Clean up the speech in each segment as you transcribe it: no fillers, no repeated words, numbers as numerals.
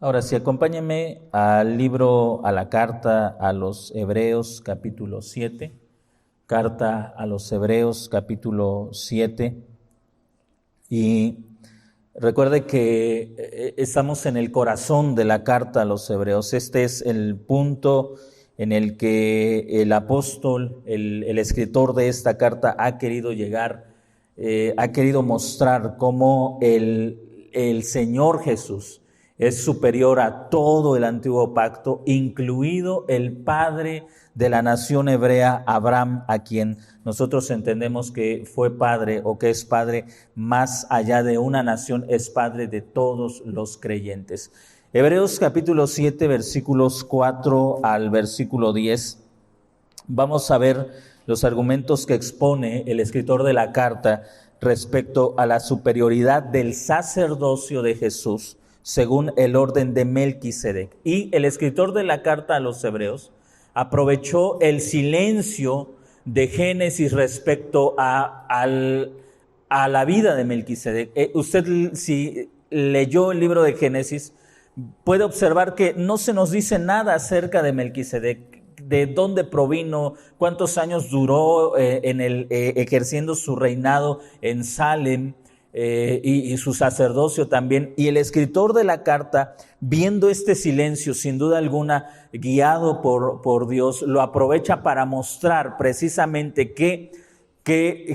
Ahora sí, acompáñenme al libro, a la carta a los Hebreos, capítulo 7. Carta a los Hebreos, capítulo 7. Y recuerde que estamos en el corazón de la carta a los Hebreos. Este es el punto en el que el apóstol, el escritor de esta carta ha querido llegar, ha querido mostrar cómo el Señor Jesús es superior a todo el antiguo pacto, incluido el padre de la nación hebrea, Abraham, a quien nosotros entendemos que fue padre o que es padre más allá de una nación, es padre de todos los creyentes. Hebreos capítulo 7, versículos 4 al versículo 10. Vamos a ver los argumentos que expone el escritor de la carta respecto a la superioridad del sacerdocio de Jesús según el orden de Melquisedec. Y el escritor de la carta a los Hebreos aprovechó el silencio de Génesis respecto a la vida de Melquisedec. Usted, si leyó el libro de Génesis, puede observar que no se nos dice nada acerca de Melquisedec, de dónde provino, cuántos años duró ejerciendo su reinado en Salem, y su sacerdocio también. Y el escritor de la carta, viendo este silencio, sin duda alguna guiado por Dios, lo aprovecha para mostrar precisamente que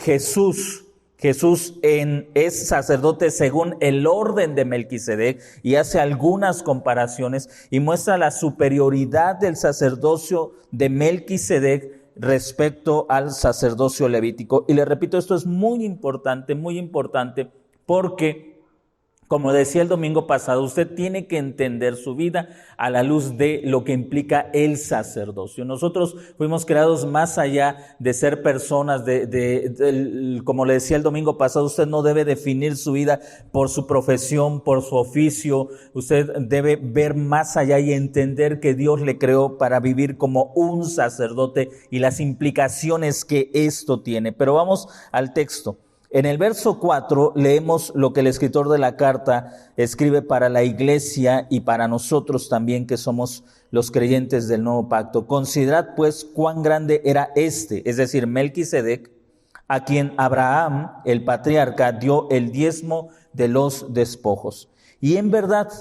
Jesús es sacerdote según el orden de Melquisedec, y hace algunas comparaciones y muestra la superioridad del sacerdocio de Melquisedec respecto al sacerdocio levítico. Y le repito, esto es muy importante porque, como decía el domingo pasado, usted tiene que entender su vida a la luz de lo que implica el sacerdocio. Nosotros fuimos creados más allá de ser personas, como le decía el domingo pasado, usted no debe definir su vida por su profesión, por su oficio. Usted debe ver más allá y entender que Dios le creó para vivir como un sacerdote y las implicaciones que esto tiene. Pero vamos al texto. En el verso 4 leemos lo que el escritor de la carta escribe para la iglesia y para nosotros también, que somos los creyentes del nuevo pacto. Considerad pues cuán grande era este, es decir, Melquisedec, a quien Abraham, el patriarca, dio el diezmo de los despojos. Y en verdad,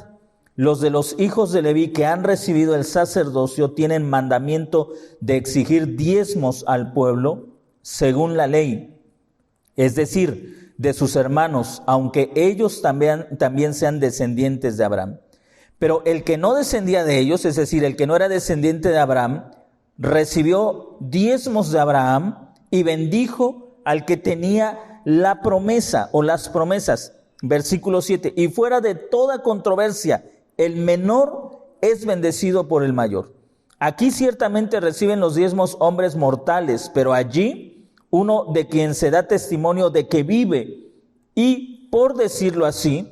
los de los hijos de Leví que han recibido el sacerdocio tienen mandamiento de exigir diezmos al pueblo según la ley, es decir, de sus hermanos, aunque ellos también sean descendientes de Abraham. Pero el que no descendía de ellos, es decir, el que no era descendiente de Abraham, recibió diezmos de Abraham y bendijo al que tenía la promesa o las promesas. Versículo 7, y fuera de toda controversia, el menor es bendecido por el mayor. Aquí ciertamente reciben los diezmos hombres mortales, pero allí uno de quien se da testimonio de que vive, y por decirlo así,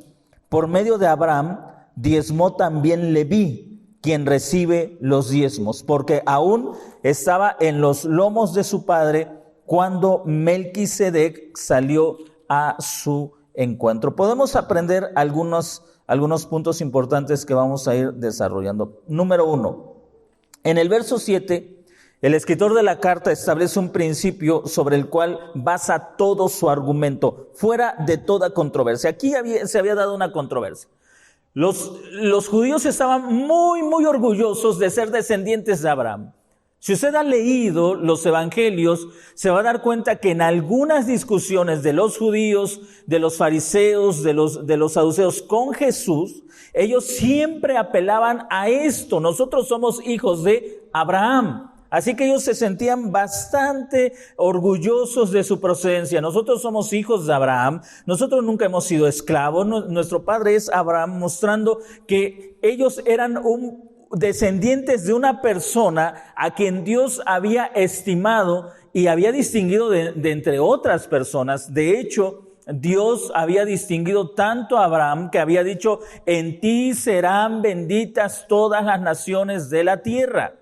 por medio de Abraham, diezmó también Leví, quien recibe los diezmos, porque aún estaba en los lomos de su padre cuando Melquisedec salió a su encuentro. Podemos aprender algunos puntos importantes que vamos a ir desarrollando. Número 1, en el verso 7, el escritor de la carta establece un principio sobre el cual basa todo su argumento, fuera de toda controversia. Aquí se había dado una controversia. Los judíos estaban muy orgullosos de ser descendientes de Abraham. Si usted ha leído los evangelios, se va a dar cuenta que en algunas discusiones de los judíos, de los fariseos, de los saduceos con Jesús, ellos siempre apelaban a esto: nosotros somos hijos de Abraham. Así que ellos se sentían bastante orgullosos de su procedencia. Nosotros somos hijos de Abraham, nosotros nunca hemos sido esclavos, nuestro padre es Abraham, mostrando que ellos eran descendientes de una persona a quien Dios había estimado y había distinguido de entre otras personas. De hecho, Dios había distinguido tanto a Abraham que había dicho: en ti serán benditas todas las naciones de la tierra.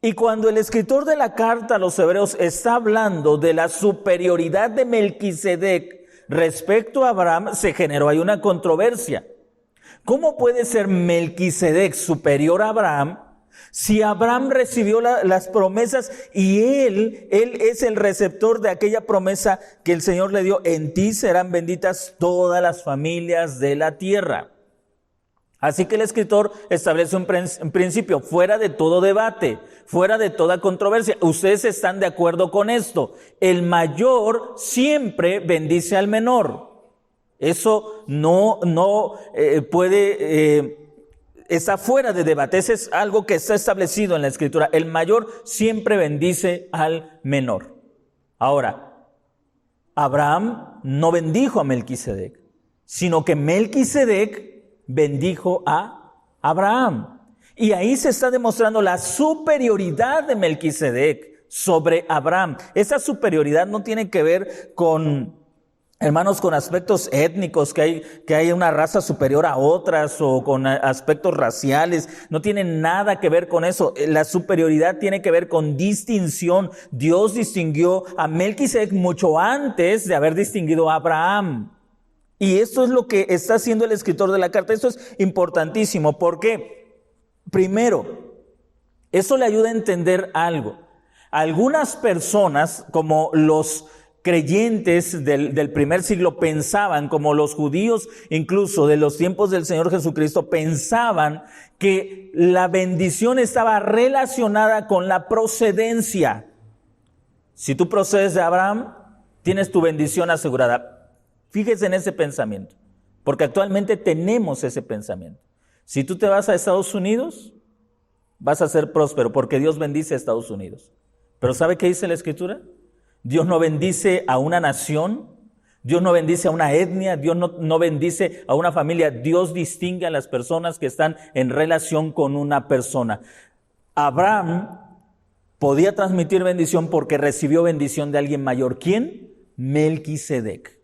Y cuando el escritor de la carta a los Hebreos está hablando de la superioridad de Melquisedec respecto a Abraham, se generó ahí una controversia. ¿Cómo puede ser Melquisedec superior a Abraham si Abraham recibió las promesas y él es el receptor de aquella promesa que el Señor le dio? En ti serán benditas todas las familias de la tierra. Así que el escritor establece un principio fuera de todo debate, fuera de toda controversia. Ustedes están de acuerdo con esto. El mayor siempre bendice al menor. Eso no puede... está fuera de debate. Ese es algo que está establecido en la Escritura. El mayor siempre bendice al menor. Ahora, Abraham no bendijo a Melquisedec, sino que Melquisedec bendijo a Abraham. Y ahí se está demostrando la superioridad de Melquisedec sobre Abraham. Esa superioridad no tiene que ver con... hermanos, con aspectos étnicos, que hay una raza superior a otras, o con aspectos raciales. No tiene nada que ver con eso. La superioridad tiene que ver con distinción. Dios distinguió a Melquisedec mucho antes de haber distinguido a Abraham. Y esto es lo que está haciendo el escritor de la carta. Esto es importantísimo. ¿Por qué? Primero, eso le ayuda a entender algo. Algunas personas, como los creyentes del primer siglo, pensaban, como los judíos incluso de los tiempos del Señor Jesucristo, pensaban que la bendición estaba relacionada con la procedencia. Si tú procedes de Abraham, tienes tu bendición asegurada. Fíjese en ese pensamiento, porque actualmente tenemos ese pensamiento. Si tú te vas a Estados Unidos, vas a ser próspero, porque Dios bendice a Estados Unidos. Pero ¿sabe qué dice la Escritura? Dios no bendice a una nación, Dios no bendice a una etnia, Dios no bendice a una familia. Dios distingue a las personas que están en relación con una persona. Abraham podía transmitir bendición porque recibió bendición de alguien mayor. ¿Quién? Melquisedec.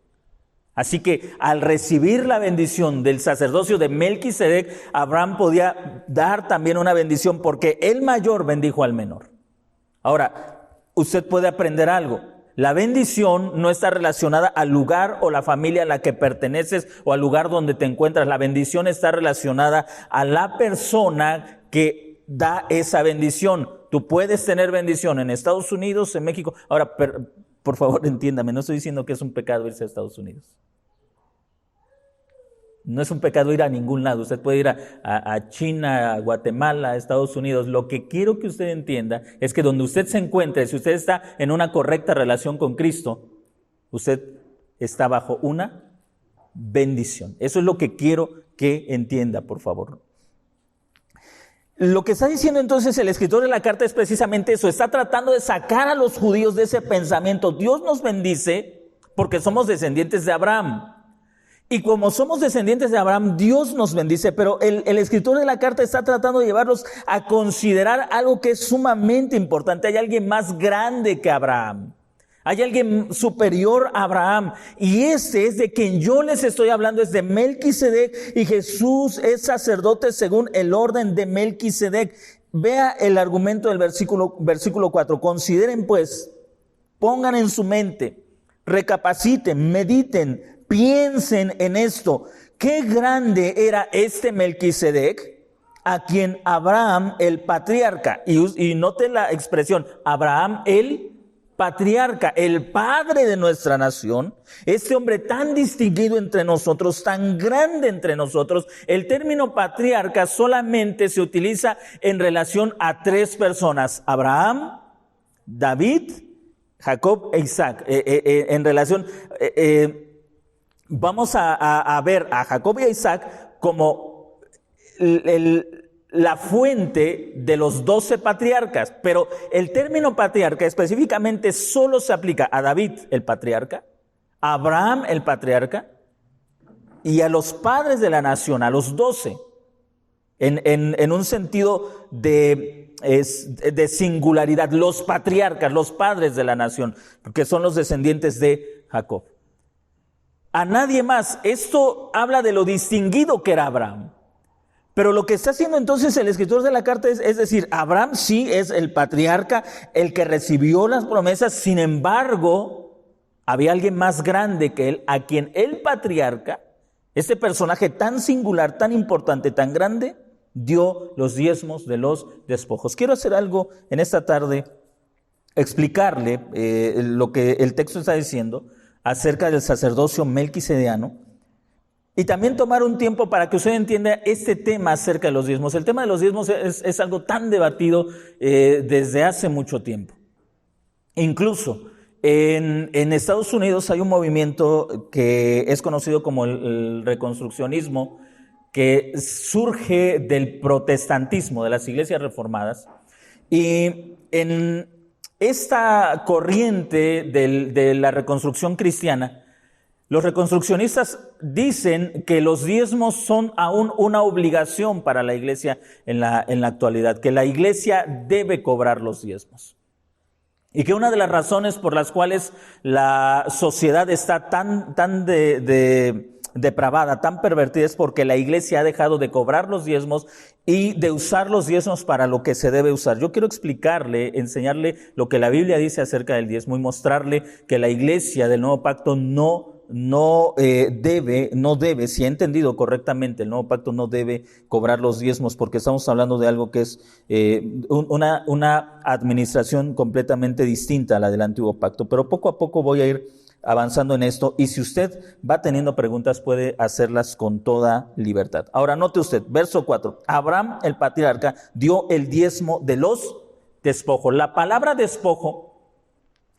Así que al recibir la bendición del sacerdocio de Melquisedec, Abraham podía dar también una bendición porque el mayor bendijo al menor. Ahora, usted puede aprender algo. La bendición no está relacionada al lugar o la familia a la que perteneces o al lugar donde te encuentras. La bendición está relacionada a la persona que da esa bendición. Tú puedes tener bendición en Estados Unidos, en México. Ahora, por favor, entiéndame, no estoy diciendo que es un pecado irse a Estados Unidos. No es un pecado ir a ningún lado. Usted puede ir a China, a Guatemala, a Estados Unidos. Lo que quiero que usted entienda es que donde usted se encuentre, si usted está en una correcta relación con Cristo, usted está bajo una bendición. Eso es lo que quiero que entienda, por favor. Lo que está diciendo entonces el escritor de la carta es precisamente eso. Está tratando de sacar a los judíos de ese pensamiento. Dios nos bendice porque somos descendientes de Abraham. Y como somos descendientes de Abraham, Dios nos bendice, pero el escritor de la carta está tratando de llevarlos a considerar algo que es sumamente importante. Hay alguien más grande que Abraham. Hay alguien superior a Abraham. Y este es de quien yo les estoy hablando, es de Melquisedec, y Jesús es sacerdote según el orden de Melquisedec. Vea el argumento del versículo 4. Consideren pues, pongan en su mente, recapaciten, mediten, piensen en esto. Qué grande era este Melquisedec, a quien Abraham el patriarca, y noten la expresión, Abraham el patriarca, el padre de nuestra nación, este hombre tan distinguido entre nosotros, tan grande entre nosotros. El término patriarca solamente se utiliza en relación a tres personas: Abraham, David, Jacob e Isaac. En relación... Vamos a ver a Jacob y a Isaac como la fuente de los 12 patriarcas, pero el término patriarca específicamente solo se aplica a David, el patriarca, a Abraham, el patriarca, y a los padres de la nación, a los 12, en un sentido de singularidad, los patriarcas, los padres de la nación, porque son los descendientes de Jacob. A nadie más. Esto habla de lo distinguido que era Abraham. Pero lo que está haciendo entonces el escritor de la carta es decir, Abraham sí es el patriarca, el que recibió las promesas. Sin embargo, había alguien más grande que él, a quien el patriarca Este personaje tan singular, tan importante, tan grande, dio los diezmos de los despojos. Quiero hacer algo en esta tarde, explicarle lo que el texto está diciendo acerca del sacerdocio melquisedeano y también tomar un tiempo para que usted entienda este tema acerca de los diezmos. El tema de los diezmos es algo tan debatido desde hace mucho tiempo. Incluso en Estados Unidos hay un movimiento que es conocido como el reconstruccionismo, que surge del protestantismo, de las iglesias reformadas, y en esta corriente de la reconstrucción cristiana, los reconstruccionistas dicen que los diezmos son aún una obligación para la iglesia en la actualidad, que la iglesia debe cobrar los diezmos. Y que una de las razones por las cuales la sociedad está tan depravada, tan pervertida, es porque la iglesia ha dejado de cobrar los diezmos y de usar los diezmos para lo que se debe usar. Yo quiero explicarle, enseñarle lo que la Biblia dice acerca del diezmo y mostrarle que la iglesia del Nuevo Pacto no debe, si he entendido correctamente, el Nuevo Pacto no debe cobrar los diezmos, porque estamos hablando de algo que es una administración completamente distinta a la del Antiguo Pacto. Pero poco a poco voy a ir avanzando en esto, y si usted va teniendo preguntas puede hacerlas con toda libertad. Ahora note usted, verso 4, Abraham el patriarca dio el diezmo de los despojos. La palabra despojo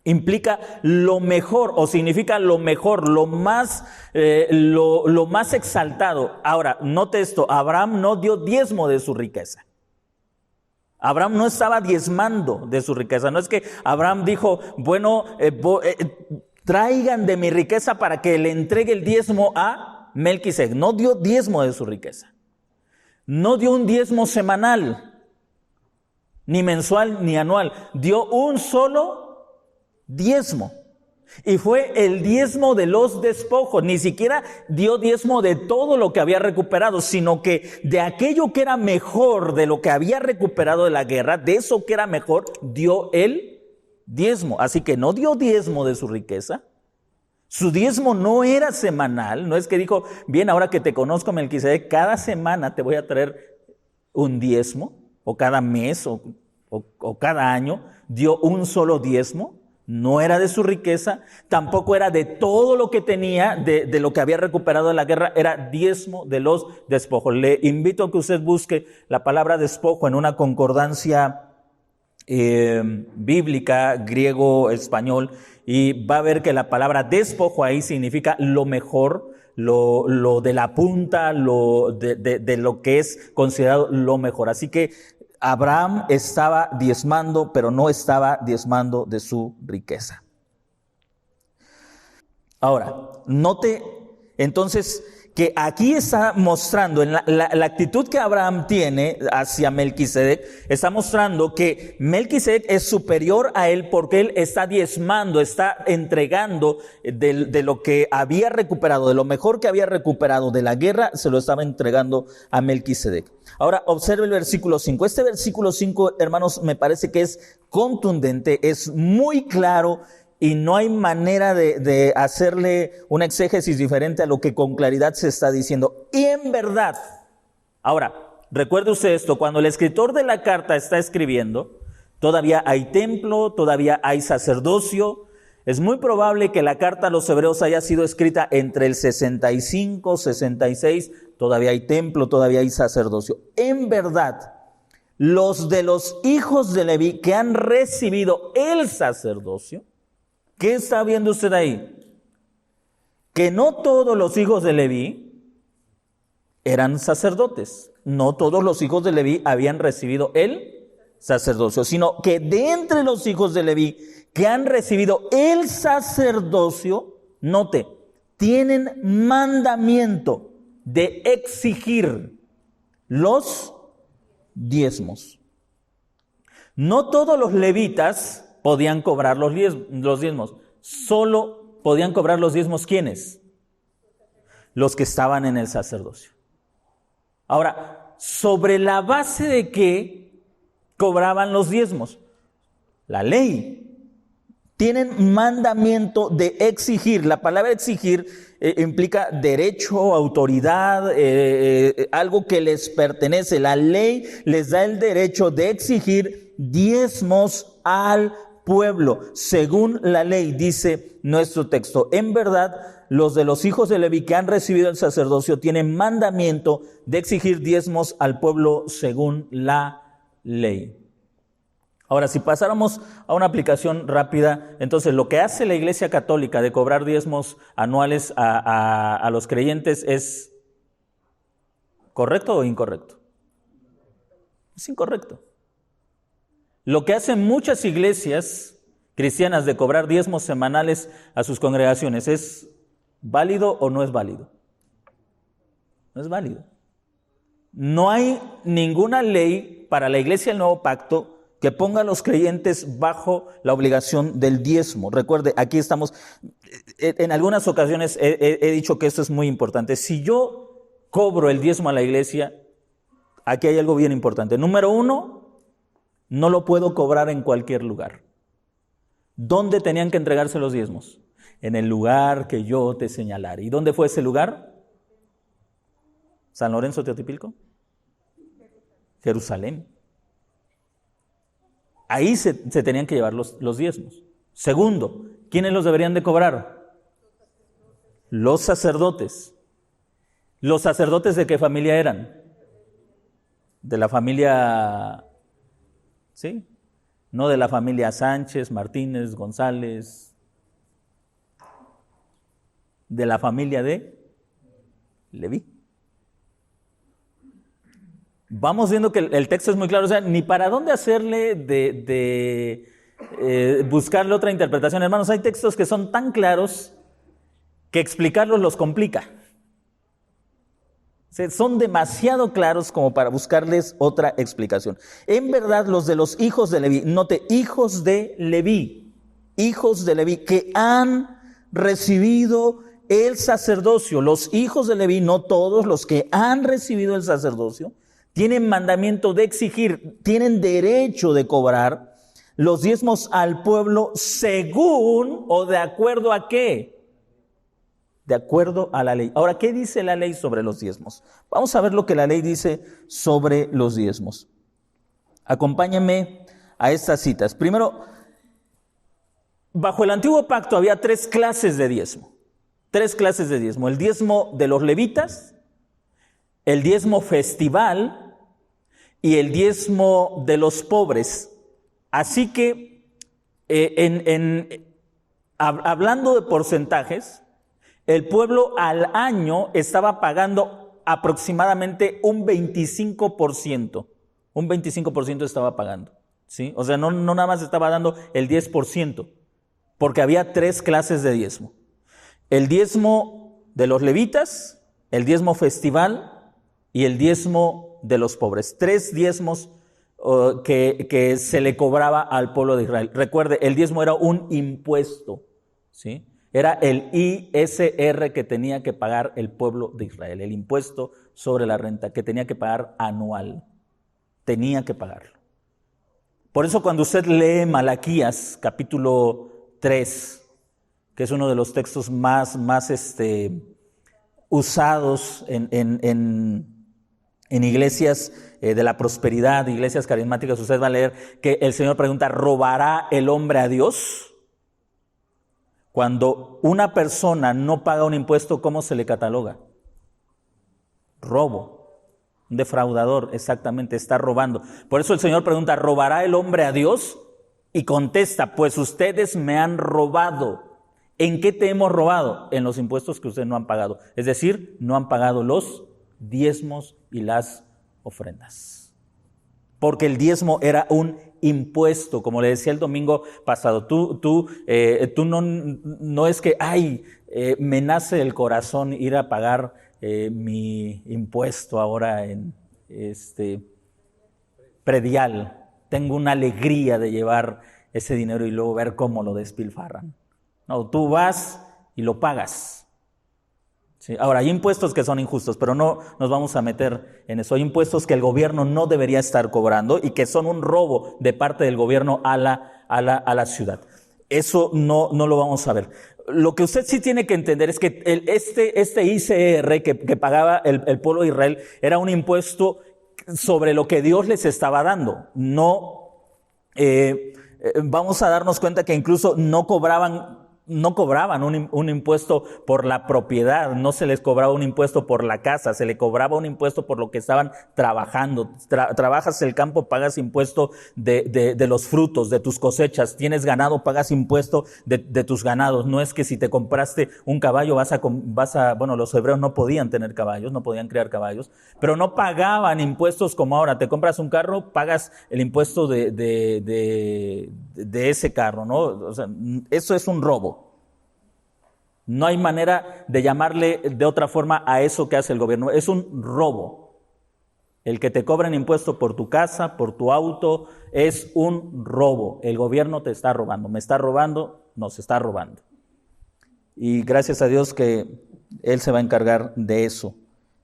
implica lo mejor, o significa lo mejor, lo más exaltado. Ahora, note esto, Abraham no dio diezmo de su riqueza. Abraham no estaba diezmando de su riqueza. No es que Abraham dijo, bueno, traigan de mi riqueza para que le entregue el diezmo a Melquisedec. No dio diezmo de su riqueza. No dio un diezmo semanal, ni mensual, ni anual. Dio un solo diezmo. Y fue el diezmo de los despojos. Ni siquiera dio diezmo de todo lo que había recuperado, sino que de aquello que era mejor, de lo que había recuperado de la guerra, de eso que era mejor, dio el diezmo. Así que no dio diezmo de su riqueza. Su diezmo no era semanal. No es que dijo, bien, ahora que te conozco, Melquisedec, cada semana te voy a traer un diezmo, o cada mes, o cada año. Dio un solo diezmo. No era de su riqueza, tampoco era de todo lo que tenía, de lo que había recuperado de la guerra, era diezmo de los despojos. Le invito a que usted busque la palabra despojo en una concordancia bíblica, griego-español, y va a ver que la palabra despojo ahí significa lo mejor, lo de la punta, de lo que es considerado lo mejor. Así que Abraham estaba diezmando, pero no estaba diezmando de su riqueza. Ahora, note entonces que aquí está mostrando, en la actitud que Abraham tiene hacia Melquisedec, está mostrando que Melquisedec es superior a él porque él está diezmando, está entregando de lo que había recuperado, de lo mejor que había recuperado de la guerra, se lo estaba entregando a Melquisedec. Ahora, observe el versículo 5. Este versículo 5, hermanos, me parece que es contundente, es muy claro, y no hay manera de hacerle una exégesis diferente a lo que con claridad se está diciendo. Y en verdad, ahora, recuerde usted esto, cuando el escritor de la carta está escribiendo, todavía hay templo, todavía hay sacerdocio. Es muy probable que la carta a los hebreos haya sido escrita entre el 65, 66, todavía hay templo, todavía hay sacerdocio. En verdad, los de los hijos de Leví que han recibido el sacerdocio, ¿qué está viendo usted ahí? Que no todos los hijos de Leví eran sacerdotes. No todos los hijos de Leví habían recibido el sacerdocio, sino que de entre los hijos de Leví que han recibido el sacerdocio, note, tienen mandamiento de exigir los diezmos. No todos los levitas podían cobrar los diezmos. Solo podían cobrar los diezmos, ¿quiénes? Los que estaban en el sacerdocio. Ahora, ¿sobre la base de qué cobraban los diezmos? La ley. tienen mandamiento de exigir. La palabra exigir implica derecho, autoridad, algo que les pertenece. La ley les da el derecho de exigir diezmos al pueblo, según la ley, dice nuestro texto. En verdad, los de los hijos de Leví que han recibido el sacerdocio tienen mandamiento de exigir diezmos al pueblo según la ley. Ahora, si pasáramos a una aplicación rápida, entonces lo que hace la Iglesia Católica de cobrar diezmos anuales a los creyentes es ¿correcto o incorrecto? Es incorrecto. Lo que hacen muchas iglesias cristianas de cobrar diezmos semanales a sus congregaciones, ¿es válido o no es válido? No es válido. No hay ninguna ley para la Iglesia del Nuevo Pacto que ponga a los creyentes bajo la obligación del diezmo. Recuerde, aquí estamos, en algunas ocasiones he dicho que esto es muy importante. Si yo cobro el diezmo a la iglesia, aquí hay algo bien importante. Número uno, no lo puedo cobrar en cualquier lugar. ¿Dónde tenían que entregarse los diezmos? En el lugar que yo te señalaré. ¿Y dónde fue ese lugar? ¿San Lorenzo Teotipilco? Jerusalén. Ahí se tenían que llevar los diezmos. Segundo, ¿quiénes los deberían de cobrar? Los sacerdotes. ¿Los sacerdotes de qué familia eran? De la familia, ¿sí? No de la familia Sánchez, Martínez, González. De la familia de Leví. Vamos viendo que el texto es muy claro, o sea, ni para dónde hacerle buscarle otra interpretación. Hermanos, hay textos que son tan claros que explicarlos los complica. O sea, son demasiado claros como para buscarles otra explicación. En verdad, los de los hijos de Leví, note, hijos de Leví, que han recibido el sacerdocio. Los hijos de Leví, no todos, los que han recibido el sacerdocio, tienen mandamiento de exigir, tienen derecho de cobrar los diezmos al pueblo según o de acuerdo a qué. De acuerdo a la ley. Ahora, ¿qué dice la ley sobre los diezmos? Vamos a ver lo que la ley dice sobre los diezmos. Acompáñenme a estas citas. Primero, bajo el antiguo pacto había tres clases de diezmo. Tres clases de diezmo. El diezmo de los levitas, el diezmo festival y el diezmo de los pobres. Así que, hablando de porcentajes, el pueblo al año estaba pagando aproximadamente un 25%. Un 25% estaba pagando, ¿sí? O sea, no nada más estaba dando el 10%, porque había tres clases de diezmo. El diezmo de los levitas, el diezmo festival y el diezmo de los pobres. Tres diezmos que se le cobraba al pueblo de Israel. Recuerde, el diezmo era un impuesto, ¿sí? Era el ISR que tenía que pagar el pueblo de Israel, el impuesto sobre la renta que tenía que pagar anual. Tenía que pagarlo. Por eso cuando usted lee Malaquías, capítulo 3, que es uno de los textos más usados en iglesias de la prosperidad, iglesias carismáticas, usted va a leer que el Señor pregunta, ¿robará el hombre a Dios? Cuando una persona no paga un impuesto, ¿cómo se le cataloga? Robo. Un defraudador, exactamente, está robando. Por eso el Señor pregunta, ¿robará el hombre a Dios? Y contesta, pues ustedes me han robado. ¿En qué te hemos robado? En los impuestos que ustedes no han pagado. Es decir, no han pagado los diezmos y las ofrendas. Porque el diezmo era un impuesto, como le decía el domingo pasado. Tú no es que, me nace el corazón ir a pagar mi impuesto ahora en predial. Tengo una alegría de llevar ese dinero y luego ver cómo lo despilfarran. No, tú vas y lo pagas. Sí, ahora, hay impuestos que son injustos, pero no nos vamos a meter en eso. Hay impuestos que el gobierno no debería estar cobrando y que son un robo de parte del gobierno a la ciudad. Eso no lo vamos a ver. Lo que usted sí tiene que entender es que este ICR que pagaba el pueblo de Israel era un impuesto sobre lo que Dios les estaba dando. No, vamos a darnos cuenta que incluso no cobraban un impuesto por la propiedad, no se les cobraba un impuesto por la casa, se le cobraba un impuesto por lo que estaban trabajando. Trabajas el campo, pagas impuesto de los frutos, de tus cosechas. Tienes ganado, pagas impuesto de tus ganados. No es que si te compraste un caballo bueno, los hebreos no podían tener caballos, no podían criar caballos, pero no pagaban impuestos como ahora. Te compras un carro, pagas el impuesto de ese carro, ¿no? O sea, eso es un robo. No hay manera de llamarle de otra forma a eso que hace el gobierno. Es un robo. El que te cobren impuesto por tu casa, por tu auto, es un robo. El gobierno te está robando. Me está robando, nos está robando. Y gracias a Dios que Él se va a encargar de eso,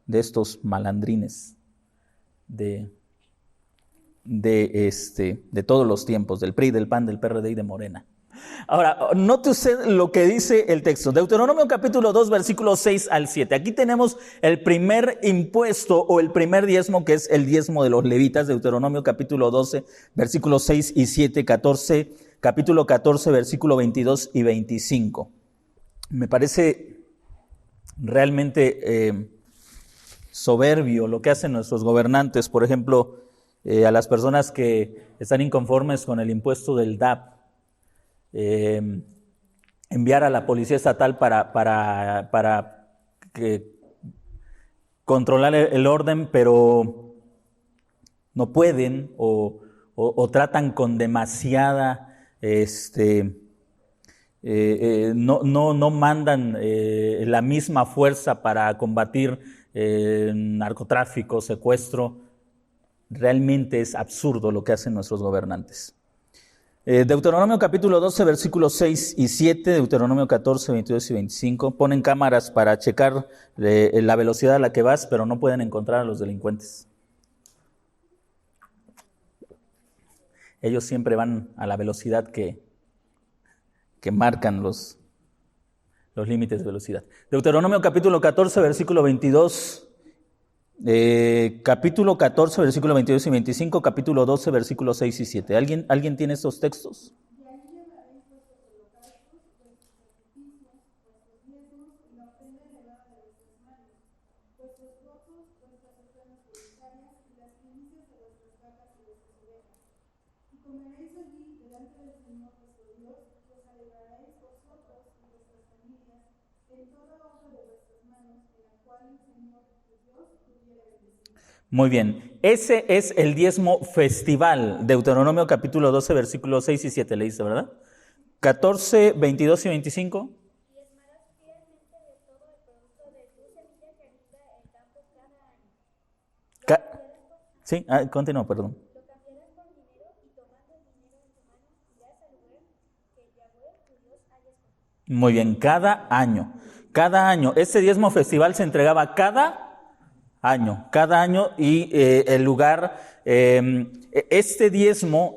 de estos malandrines, de todos los tiempos, del PRI, del PAN, del PRD y de Morena. Ahora, note usted lo que dice el texto. Deuteronomio capítulo 2, versículos 6 al 7. Aquí tenemos el primer impuesto o el primer diezmo, que es el diezmo de los levitas. Deuteronomio capítulo 12, versículos 6 y 7, capítulo 14, versículo 22 y 25. Me parece realmente soberbio lo que hacen nuestros gobernantes. Por ejemplo, a las personas que están inconformes con el impuesto del DAP, enviar a la policía estatal para controlar el orden, pero no pueden o tratan con demasiada, no mandan la misma fuerza para combatir narcotráfico, secuestro. Realmente es absurdo lo que hacen nuestros gobernantes. Deuteronomio capítulo 12, versículos 6 y 7, Deuteronomio 14, 22 y 25, ponen cámaras para checar la velocidad a la que vas, pero no pueden encontrar a los delincuentes. Ellos siempre van a la velocidad que marcan los límites de velocidad. Deuteronomio capítulo 14, versículo 22, capítulo 14, versículo 22 y 25, capítulo 12, versículos 6 y 7. ¿Alguien tiene estos textos? Muy bien, ese es el diezmo festival, Deuteronomio capítulo 12, versículos 6 y 7, leíste, ¿verdad? 14, 22 y 25. Diezmarás fielmente de todo el producto de tu semilla que rinda el campo cada año. Sí, continúa, perdón. Lo cambiarás por dinero y tomando el dinero en tu mano irás al lugar que Yahweh tu Dios haya escogido. Muy bien, cada año, este diezmo festival se entregaba cada año y el lugar, este diezmo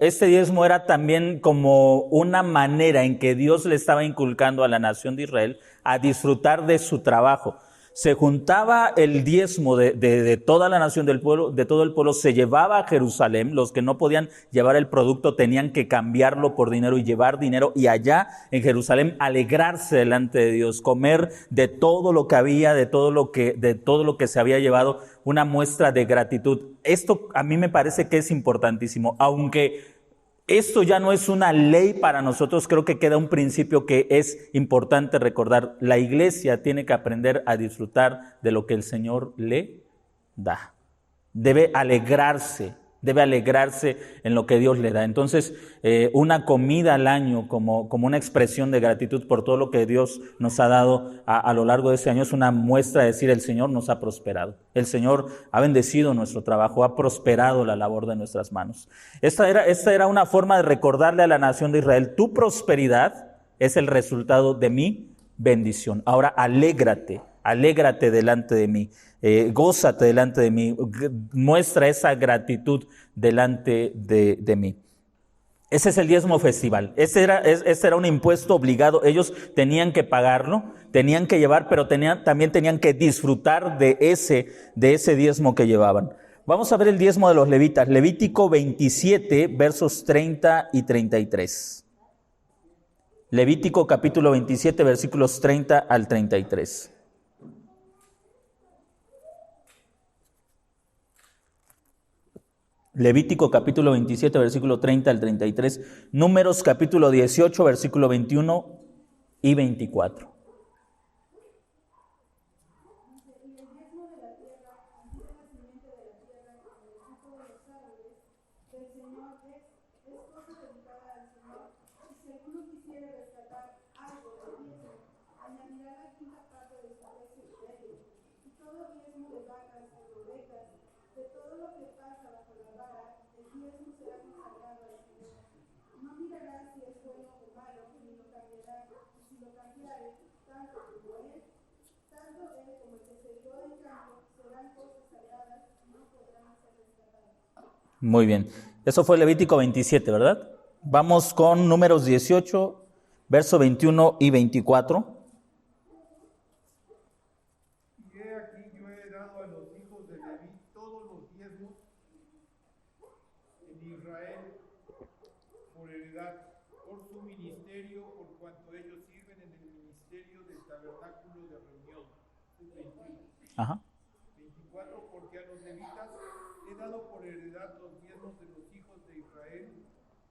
era también como una manera en que Dios le estaba inculcando a la nación de Israel a disfrutar de su trabajo. Se juntaba el diezmo de toda la nación del pueblo, de todo el pueblo, se llevaba a Jerusalén. Los que no podían llevar el producto tenían que cambiarlo por dinero y llevar dinero, y allá en Jerusalén alegrarse delante de Dios, comer de todo lo que había, de todo lo que se había llevado, una muestra de gratitud. Esto a mí me parece que es importantísimo, aunque esto ya no es una ley para nosotros. Creo que queda un principio que es importante recordar. La iglesia tiene que aprender a disfrutar de lo que el Señor le da. Debe alegrarse en lo que Dios le da. Entonces, una comida al año como una expresión de gratitud por todo lo que Dios nos ha dado a lo largo de ese año es una muestra de decir: el Señor nos ha prosperado. El Señor ha bendecido nuestro trabajo, ha prosperado la labor de nuestras manos. Esta era una forma de recordarle a la nación de Israel: tu prosperidad es el resultado de mi bendición. Ahora alégrate delante de mí. Gózate delante de mí, muestra esa gratitud delante de mí. Ese es el diezmo festival. Ese era un impuesto obligado. Ellos tenían que pagarlo, tenían que llevar, pero también tenían que disfrutar de ese diezmo que llevaban. Vamos a ver el diezmo de los levitas. Levítico 27, versos 30 y 33. Levítico capítulo 27, versículos 30 al 33. Levítico capítulo 27, versículo 30 al 33. Números capítulo 18, versículo 21 y 24. Muy bien. Eso fue Levítico 27, ¿verdad? Vamos con Números 18, verso 21 y 24. Y he aquí yo he dado a los hijos de Leví todos los diezmos en Israel por heredad, por su ministerio, por cuanto ellos sirven en el ministerio del tabernáculo de reunión. 21. Ajá. 24, porque a los levitas he dado por heredad los diezmos de los hijos de Israel,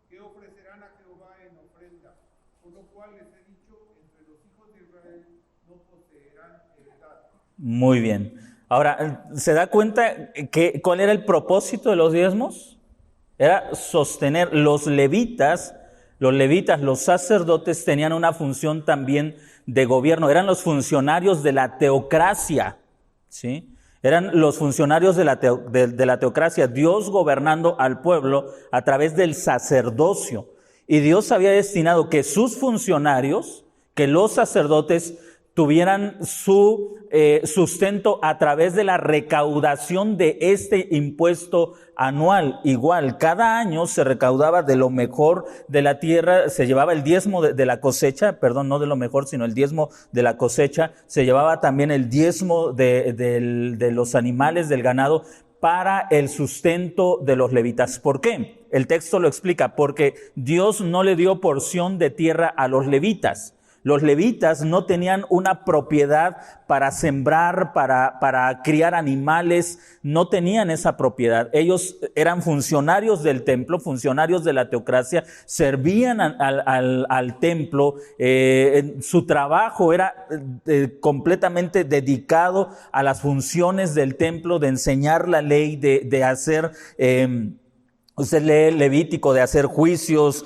que ofrecerán a Jehová en ofrenda, por lo cual les he dicho, entre los hijos de Israel no poseerán heredad. Muy bien. Ahora, ¿se da cuenta cuál era el propósito de los diezmos? Era sostener. Los levitas, los sacerdotes tenían una función también de gobierno. Eran los funcionarios de la teocracia, ¿sí? Eran los funcionarios de la teocracia, Dios gobernando al pueblo a través del sacerdocio. Y Dios había destinado que sus funcionarios, que los sacerdotes, tuvieran su sustento a través de la recaudación de este impuesto anual. Igual, cada año se recaudaba de lo mejor de la tierra, se llevaba el diezmo de la cosecha, perdón, no de lo mejor, sino el diezmo de la cosecha, se llevaba también el diezmo de los animales, del ganado, para el sustento de los levitas. ¿Por qué? El texto lo explica, porque Dios no le dio porción de tierra a los levitas. Los levitas no tenían una propiedad para sembrar, para criar animales, no tenían esa propiedad. Ellos eran funcionarios del templo, funcionarios de la teocracia, servían al templo, su trabajo era completamente dedicado a las funciones del templo, de enseñar la ley, de hacer... Usted lee Levítico, de hacer juicios,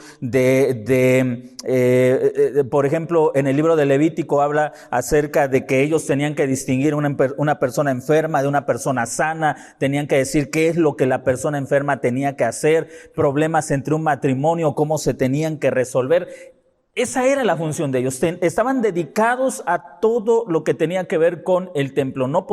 por ejemplo, en el libro de Levítico habla acerca de que ellos tenían que distinguir una persona enferma de una persona sana, tenían que decir qué es lo que la persona enferma tenía que hacer, problemas entre un matrimonio, cómo se tenían que resolver. Esa era la función de ellos. Estaban dedicados a todo lo que tenía que ver con el templo. No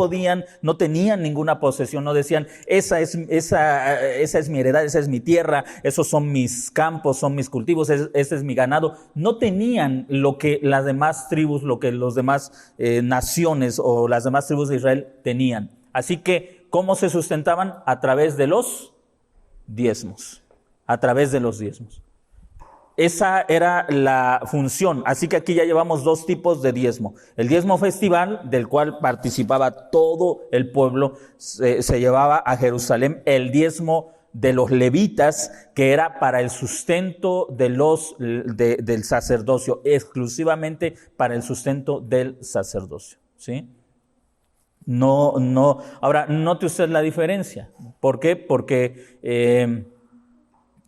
tenían ninguna posesión, no decían, esa es mi heredad, esa es mi tierra, esos son mis campos, son mis cultivos, ese es mi ganado. No tenían lo que las demás tribus, lo que los demás naciones o las demás tribus de Israel tenían. Así que, ¿cómo se sustentaban? A través de los diezmos. A través de los diezmos. Esa era la función. Así que aquí ya llevamos dos tipos de diezmo. El diezmo festival, del cual participaba todo el pueblo, se llevaba a Jerusalén. El diezmo de los levitas, que era para el sustento del sacerdocio, exclusivamente para el sustento del sacerdocio, ¿sí? No. Ahora, note usted la diferencia. ¿Por qué? Porque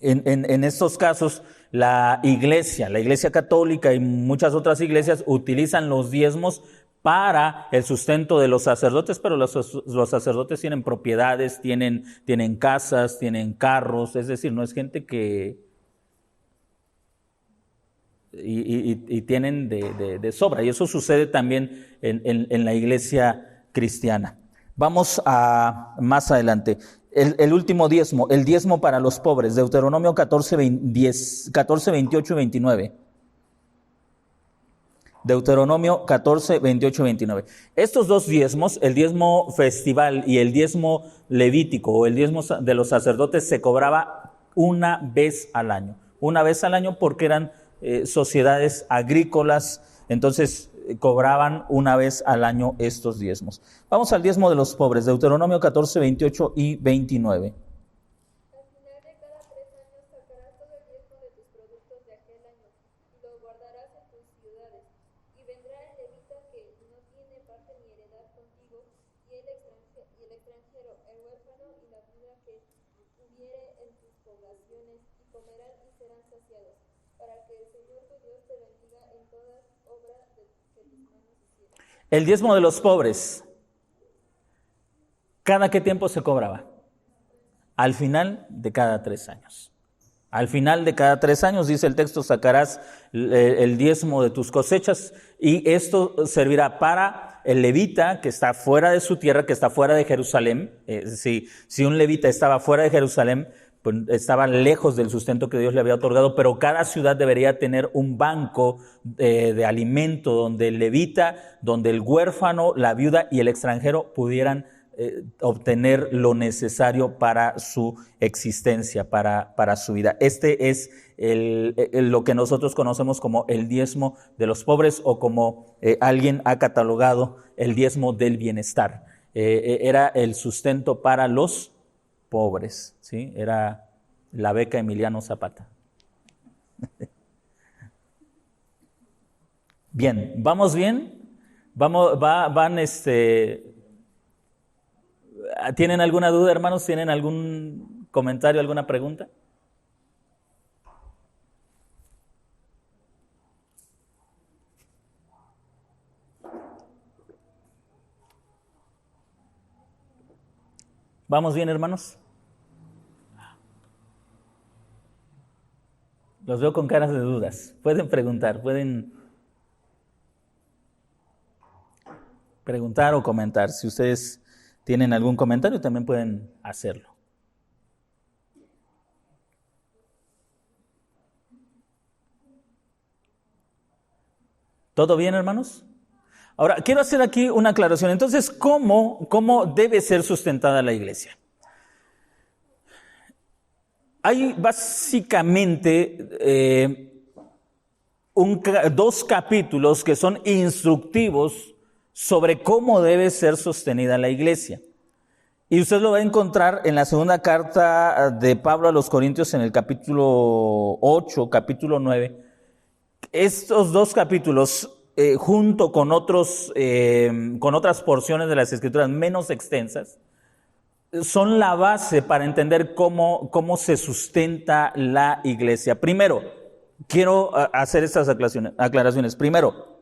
en estos casos, la iglesia católica y muchas otras iglesias utilizan los diezmos para el sustento de los sacerdotes, pero los sacerdotes tienen propiedades, tienen casas, tienen carros, es decir, no es gente que... Y tienen de sobra, y eso sucede también en la iglesia cristiana. Vamos a más adelante. el último diezmo, el diezmo para los pobres, Deuteronomio 14, 28 y 29. Deuteronomio 14, 28 y 29. Estos dos diezmos, el diezmo festival y el diezmo levítico o el diezmo de los sacerdotes, se cobraba una vez al año. Una vez al año porque eran sociedades agrícolas, entonces cobraban una vez al año estos diezmos. Vamos al diezmo de los pobres, Deuteronomio 14, 28 y 29. Al final de cada 3 años sacarás todo el diezmo de tus productos de aquel año y lo guardarás en tus ciudades. Y vendrá el levita que no tiene parte ni heredad contigo, y el extranjero, el huérfano y la viuda que hubiere en tus poblaciones, y comerán y serán saciados, para que el Señor tu Dios te bendiga en todas obras que tus manos hicieron. El diezmo de los pobres, ¿cada qué tiempo se cobraba? Al final de cada 3 años. Al final de cada 3 años, dice el texto, sacarás el diezmo de tus cosechas, y esto servirá para el levita que está fuera de su tierra, que está fuera de Jerusalén. Si un levita estaba fuera de Jerusalén, pues estaba lejos del sustento que Dios le había otorgado, pero cada ciudad debería tener un banco de alimento donde el levita, donde el huérfano, la viuda y el extranjero pudieran obtener lo necesario para su existencia, para su vida. Este es lo que nosotros conocemos como el diezmo de los pobres, o como alguien ha catalogado el diezmo del bienestar. Era el sustento para los pobres, ¿sí? Era la beca Emiliano Zapata. Bien, ¿vamos bien? ¿Tienen alguna duda, hermanos? ¿Tienen algún comentario, alguna pregunta? ¿Vamos bien, hermanos? Los veo con caras de dudas. Pueden preguntar, pueden preguntar o comentar. Si ustedes tienen algún comentario, también pueden hacerlo. ¿Todo bien, hermanos? Ahora, quiero hacer aquí una aclaración. Entonces, ¿cómo debe ser sustentada la iglesia? Hay básicamente 2 capítulos que son instructivos sobre cómo debe ser sostenida la iglesia. Y usted lo va a encontrar en la segunda carta de Pablo a los Corintios, en el capítulo 8, capítulo 9. Estos 2 capítulos, junto con otras porciones de las Escrituras menos extensas, son la base para entender cómo se sustenta la iglesia. Primero, quiero hacer estas aclaraciones. Primero,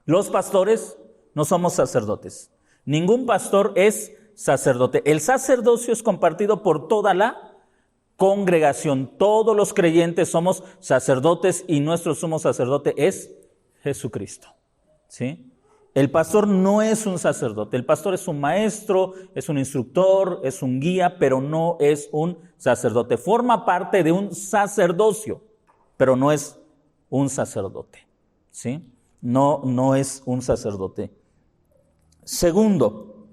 los pastores no somos sacerdotes. Ningún pastor es sacerdote. El sacerdocio es compartido por toda la congregación. Todos los creyentes somos sacerdotes y nuestro sumo sacerdote es Jesucristo. ¿Sí? El pastor no es un sacerdote. El pastor es un maestro, es un instructor, es un guía, pero no es un sacerdote. Forma parte de un sacerdocio, pero no es un sacerdote. ¿Sí? No es un sacerdote. Segundo,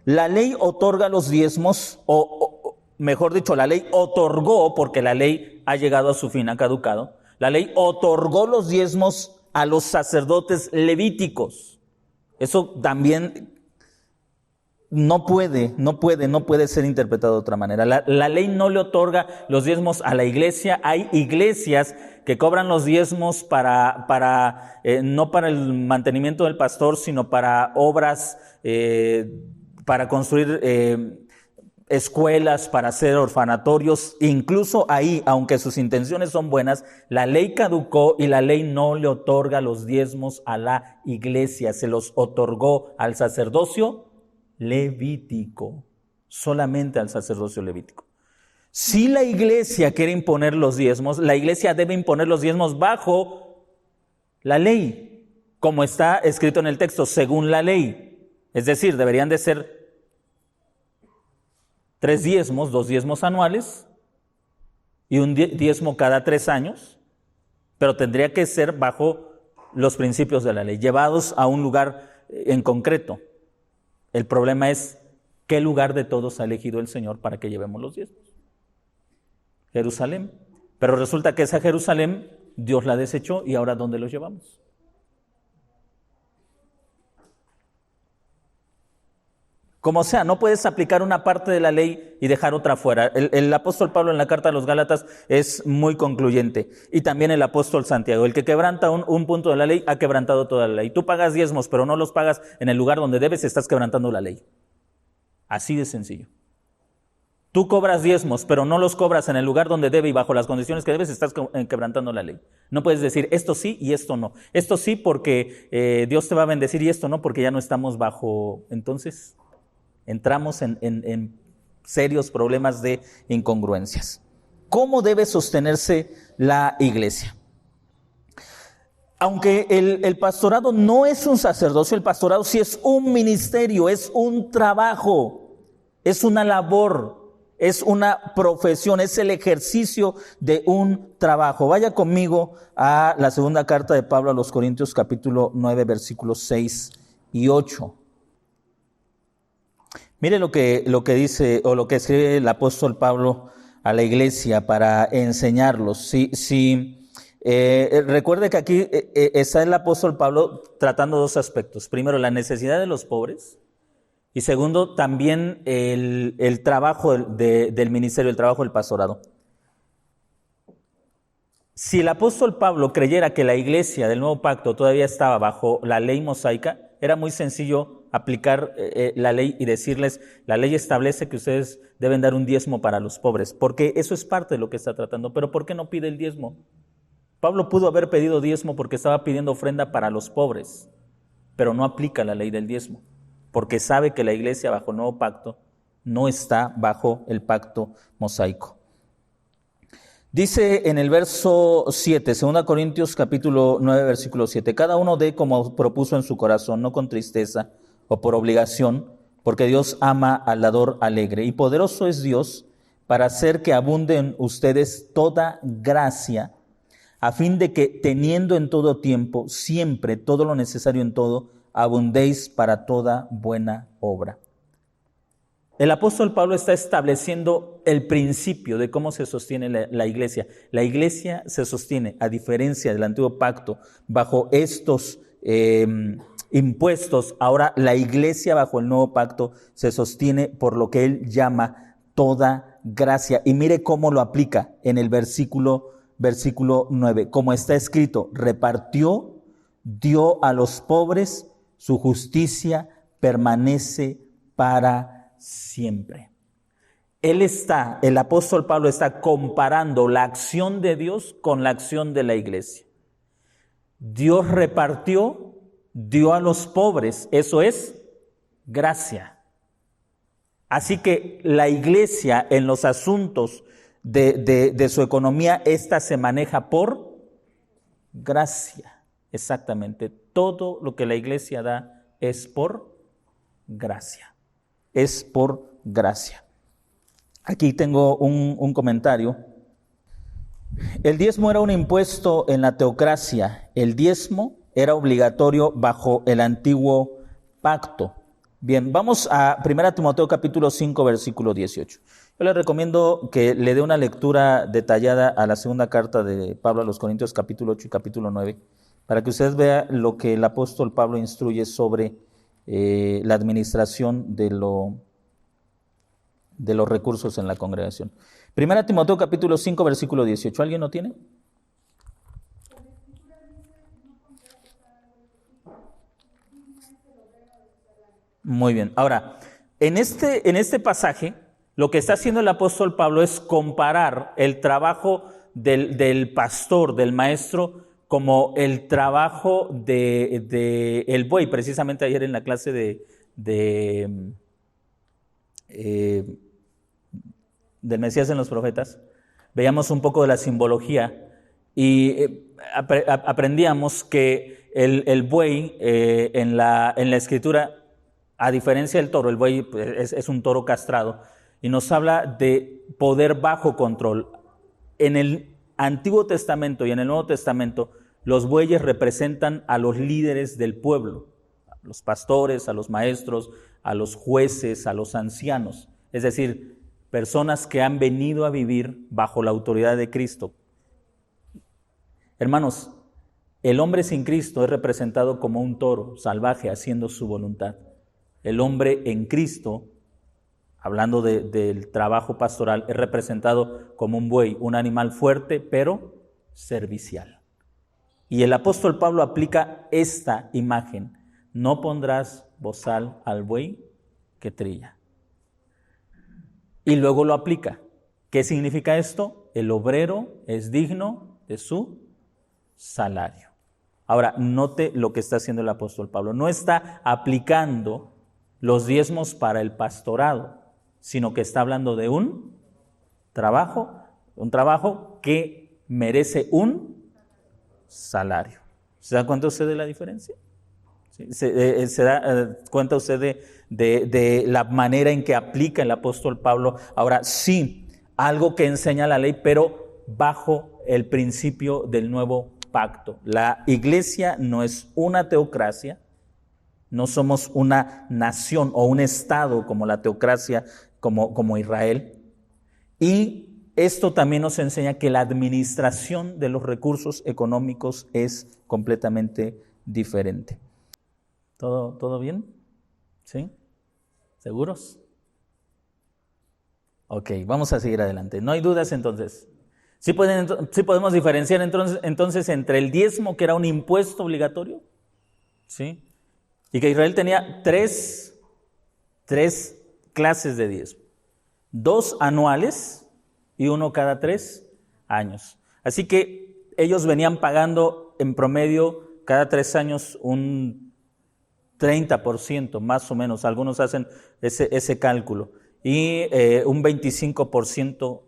la ley otorga los diezmos, o mejor dicho, la ley otorgó, porque la ley ha llegado a su fin, ha caducado. La ley otorgó los diezmos a los sacerdotes levíticos. Eso también no puede ser interpretado de otra manera. La ley no le otorga los diezmos a la iglesia. Hay iglesias que cobran los diezmos no para el mantenimiento del pastor, sino para obras, para construir escuelas, para hacer orfanatorios. Incluso ahí, aunque sus intenciones son buenas, la ley caducó y la ley no le otorga los diezmos a la iglesia. Se los otorgó al sacerdocio levítico, solamente al sacerdocio levítico. Si la iglesia quiere imponer los diezmos, la iglesia debe imponer los diezmos bajo la ley, como está escrito en el texto, según la ley. Es decir, deberían de ser 3 diezmos, 2 diezmos anuales y un diezmo cada 3 años, pero tendría que ser bajo los principios de la ley, llevados a un lugar en concreto. El problema es qué lugar de todos ha elegido el Señor para que llevemos los diezmos. Jerusalén. Pero resulta que esa Jerusalén Dios la desechó y ahora ¿dónde los llevamos? Como sea, no puedes aplicar una parte de la ley y dejar otra fuera. El apóstol Pablo en la carta a los Gálatas es muy concluyente. Y también el apóstol Santiago. El que quebranta un punto de la ley ha quebrantado toda la ley. Tú pagas diezmos, pero no los pagas en el lugar donde debes, estás quebrantando la ley. Así de sencillo. Tú cobras diezmos, pero no los cobras en el lugar donde debe y bajo las condiciones que debes, estás quebrantando la ley. No puedes decir esto sí y esto no. Esto sí porque Dios te va a bendecir y esto no porque ya no estamos bajo. Entonces entramos en serios problemas de incongruencias. ¿Cómo debe sostenerse la iglesia? Aunque el pastorado no es un sacerdocio, el pastorado sí es un ministerio, es un trabajo, es una labor. Es una profesión, es el ejercicio de un trabajo. Vaya conmigo a la segunda carta de Pablo a los Corintios, capítulo 9, versículos 6 y 8. Mire lo que dice o lo que escribe el apóstol Pablo a la iglesia para enseñarlos. Recuerde que aquí está el apóstol Pablo tratando 2 aspectos. Primero, la necesidad de los pobres. Y segundo, también el trabajo del ministerio, el trabajo del pastorado. Si el apóstol Pablo creyera que la iglesia del Nuevo Pacto todavía estaba bajo la ley mosaica, era muy sencillo aplicar la ley y decirles, la ley establece que ustedes deben dar un diezmo para los pobres, porque eso es parte de lo que está tratando. Pero ¿por qué no pide el diezmo? Pablo pudo haber pedido diezmo porque estaba pidiendo ofrenda para los pobres, pero no aplica la ley del diezmo, porque sabe que la iglesia bajo el nuevo pacto no está bajo el pacto mosaico. Dice en el verso 7, 2 Corintios capítulo 9, versículo 7, cada uno dé como propuso en su corazón, no con tristeza o por obligación, porque Dios ama al dador alegre. Y poderoso es Dios para hacer que abunde en ustedes toda gracia, a fin de que teniendo en todo tiempo, siempre, todo lo necesario en todo, abundéis para toda buena obra. El apóstol Pablo está estableciendo el principio de cómo se sostiene la iglesia. La iglesia se sostiene, a diferencia del antiguo pacto, bajo estos impuestos. Ahora la iglesia bajo el nuevo pacto se sostiene por lo que él llama toda gracia. Y mire cómo lo aplica en el versículo 9. Como está escrito, repartió, dio a los pobres, su justicia permanece para siempre. El apóstol Pablo está comparando la acción de Dios con la acción de la iglesia. Dios repartió, dio a los pobres, eso es gracia. Así que la iglesia en los asuntos de su economía, esta se maneja por gracia. Exactamente, todo lo que la iglesia da es por gracia. Es por gracia. Aquí tengo un comentario. El diezmo era un impuesto en la teocracia. El diezmo era obligatorio bajo el antiguo pacto. Bien, vamos a 1 Timoteo capítulo 5, versículo 18. Yo le recomiendo que le dé una lectura detallada a la segunda carta de Pablo a los Corintios capítulo 8 y capítulo 9, para que usted vea lo que el apóstol Pablo instruye sobre la administración de los recursos en la congregación. 1 Timoteo capítulo 5, versículo 18. ¿Alguien lo tiene? Muy bien. Ahora, en este pasaje, lo que está haciendo el apóstol Pablo es comparar el trabajo del pastor, del maestro, como el trabajo de el buey. Precisamente ayer en la clase del Mesías en los profetas, veíamos un poco de la simbología y aprendíamos que el buey en la escritura, a diferencia del toro, el buey es un toro castrado, y nos habla de poder bajo control. En el Antiguo Testamento y en el Nuevo Testamento, los bueyes representan a los líderes del pueblo, a los pastores, a los maestros, a los jueces, a los ancianos, es decir, personas que han venido a vivir bajo la autoridad de Cristo. Hermanos, el hombre sin Cristo es representado como un toro salvaje haciendo su voluntad. El hombre en Cristo, hablando del trabajo pastoral, es representado como un buey, un animal fuerte pero servicial. Y el apóstol Pablo aplica esta imagen: no pondrás bozal al buey que trilla. Y luego lo aplica. ¿Qué significa esto? El obrero es digno de su salario. Ahora, note lo que está haciendo el apóstol Pablo. No está aplicando los diezmos para el pastorado, sino que está hablando de un trabajo que merece un salario. ¿Se da cuenta usted de la diferencia? ¿Sí? ¿Se da cuenta usted de la manera en que aplica el apóstol Pablo? Ahora, sí, algo que enseña la ley, pero bajo el principio del nuevo pacto. La iglesia no es una teocracia, no somos una nación o un estado como la teocracia, como Israel. Y esto también nos enseña que la administración de los recursos económicos es completamente diferente. ¿Todo bien? ¿Sí? ¿Seguros? Ok, vamos a seguir adelante. ¿No hay dudas entonces? ¿Sí podemos diferenciar entonces entre el diezmo, que era un impuesto obligatorio? ¿Sí? Y que Israel tenía tres clases de diezmo. 2 anuales y 1 cada 3 años. Así que ellos venían pagando en promedio cada 3 años un 30%, más o menos. Algunos hacen ese cálculo. Y un 25%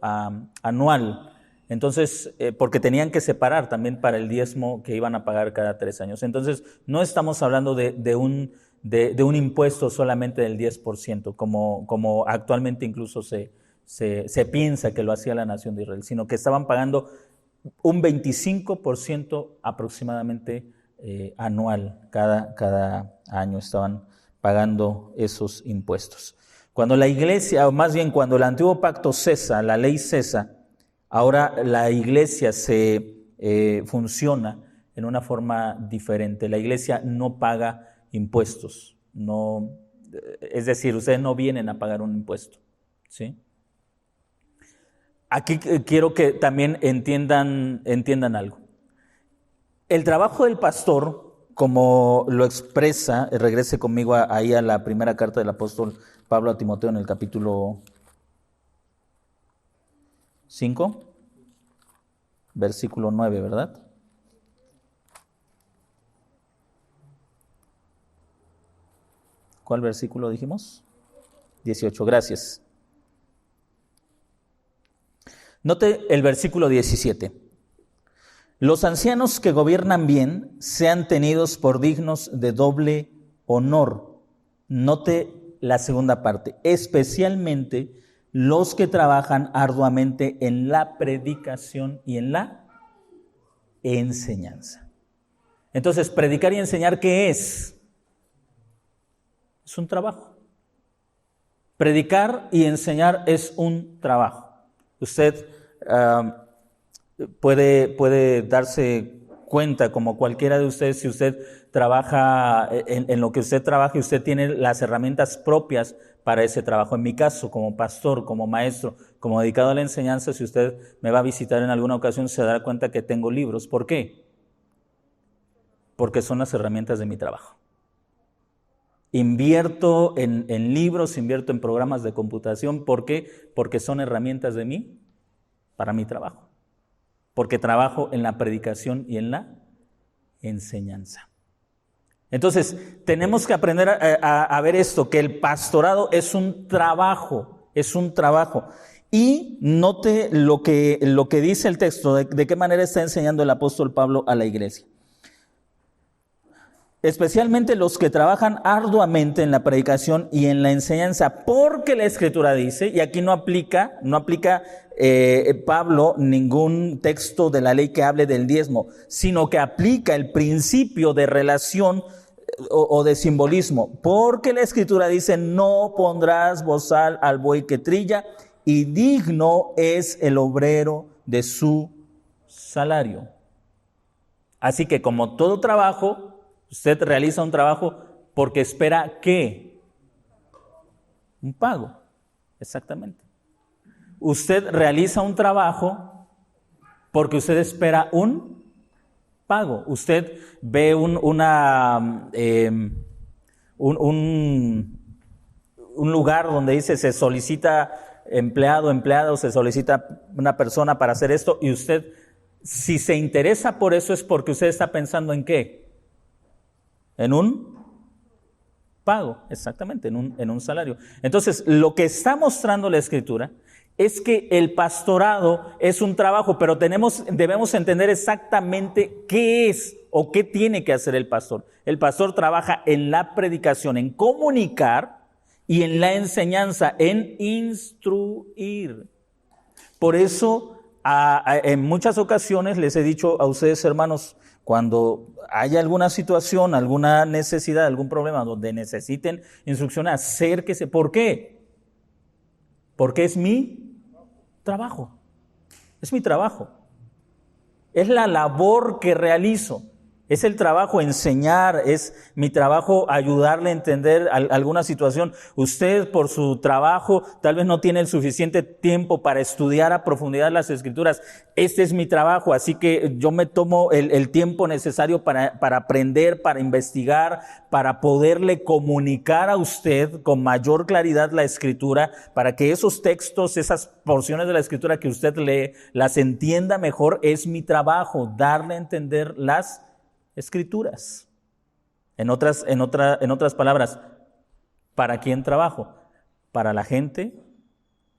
anual. Entonces, porque tenían que separar también para el diezmo que iban a pagar cada 3 años. Entonces, no estamos hablando de un impuesto solamente del 10%, como actualmente incluso se piensa que lo hacía la nación de Israel, sino que estaban pagando un 25% aproximadamente anual. Cada año estaban pagando esos impuestos. Cuando la iglesia, o más bien cuando el antiguo pacto cesa, la ley cesa, ahora la iglesia funciona en una forma diferente. La iglesia no paga impuestos, es decir, ustedes no vienen a pagar un impuesto, ¿sí? Aquí quiero que también entiendan algo. El trabajo del pastor, como lo expresa, regrese conmigo ahí a la primera carta del apóstol Pablo a Timoteo en el capítulo 5, versículo 9, ¿verdad? ¿Cuál versículo dijimos? 18, gracias. Note el versículo 17. Los ancianos que gobiernan bien sean tenidos por dignos de doble honor. Note la segunda parte. Especialmente los que trabajan arduamente en la predicación y en la enseñanza. Entonces, predicar y enseñar, ¿qué es? Es un trabajo. Predicar y enseñar es un trabajo. Usted puede darse cuenta, como cualquiera de ustedes, si usted trabaja en lo que usted trabaja y usted tiene las herramientas propias para ese trabajo. En mi caso, como pastor, como maestro, como dedicado a la enseñanza, si usted me va a visitar en alguna ocasión, se dará cuenta que tengo libros. ¿Por qué? Porque son las herramientas de mi trabajo. Invierto en libros, invierto en programas de computación. ¿Por qué? Porque son herramientas de mí, para mi trabajo. Porque trabajo en la predicación y en la enseñanza. Entonces, tenemos que aprender a ver esto, que el pastorado es un trabajo, Y note lo que dice el texto, de qué manera está enseñando el apóstol Pablo a la iglesia. especialmente los que trabajan arduamente en la predicación y en la enseñanza, porque la Escritura dice, y aquí no aplica Pablo ningún texto de la ley que hable del diezmo, sino que aplica el principio de relación o de simbolismo, porque la Escritura dice, no pondrás bozal al buey que trilla, y digno es el obrero de su salario. Así que como todo trabajo, usted realiza un trabajo porque espera ¿qué? Un pago, exactamente. Usted realiza un trabajo porque usted espera un pago. Usted ve un lugar donde dice se solicita empleado, empleado, se solicita una persona para hacer esto, y usted, si se interesa por eso, es porque usted está pensando ¿en qué? En un pago, exactamente, en un salario. Entonces, lo que está mostrando la Escritura es que el pastorado es un trabajo, pero debemos entender exactamente qué es o qué tiene que hacer el pastor. El pastor trabaja en la predicación, en comunicar, y en la enseñanza, en instruir. Por eso, en muchas ocasiones les he dicho a ustedes, hermanos, cuando haya alguna situación, alguna necesidad, algún problema donde necesiten instrucción, acérquese. ¿Por qué? Porque es mi trabajo. Es mi trabajo. Es la labor que realizo. Es el trabajo enseñar, es mi trabajo ayudarle a entender alguna situación. Usted por su trabajo tal vez no tiene el suficiente tiempo para estudiar a profundidad las Escrituras. Este es mi trabajo, así que yo me tomo el tiempo necesario para aprender, para investigar, para poderle comunicar a usted con mayor claridad la Escritura, para que esos textos, esas porciones de la Escritura que usted lee, las entienda mejor. Es mi trabajo, darle a entender las Escrituras. En otras palabras, ¿para quién trabajo? Para la gente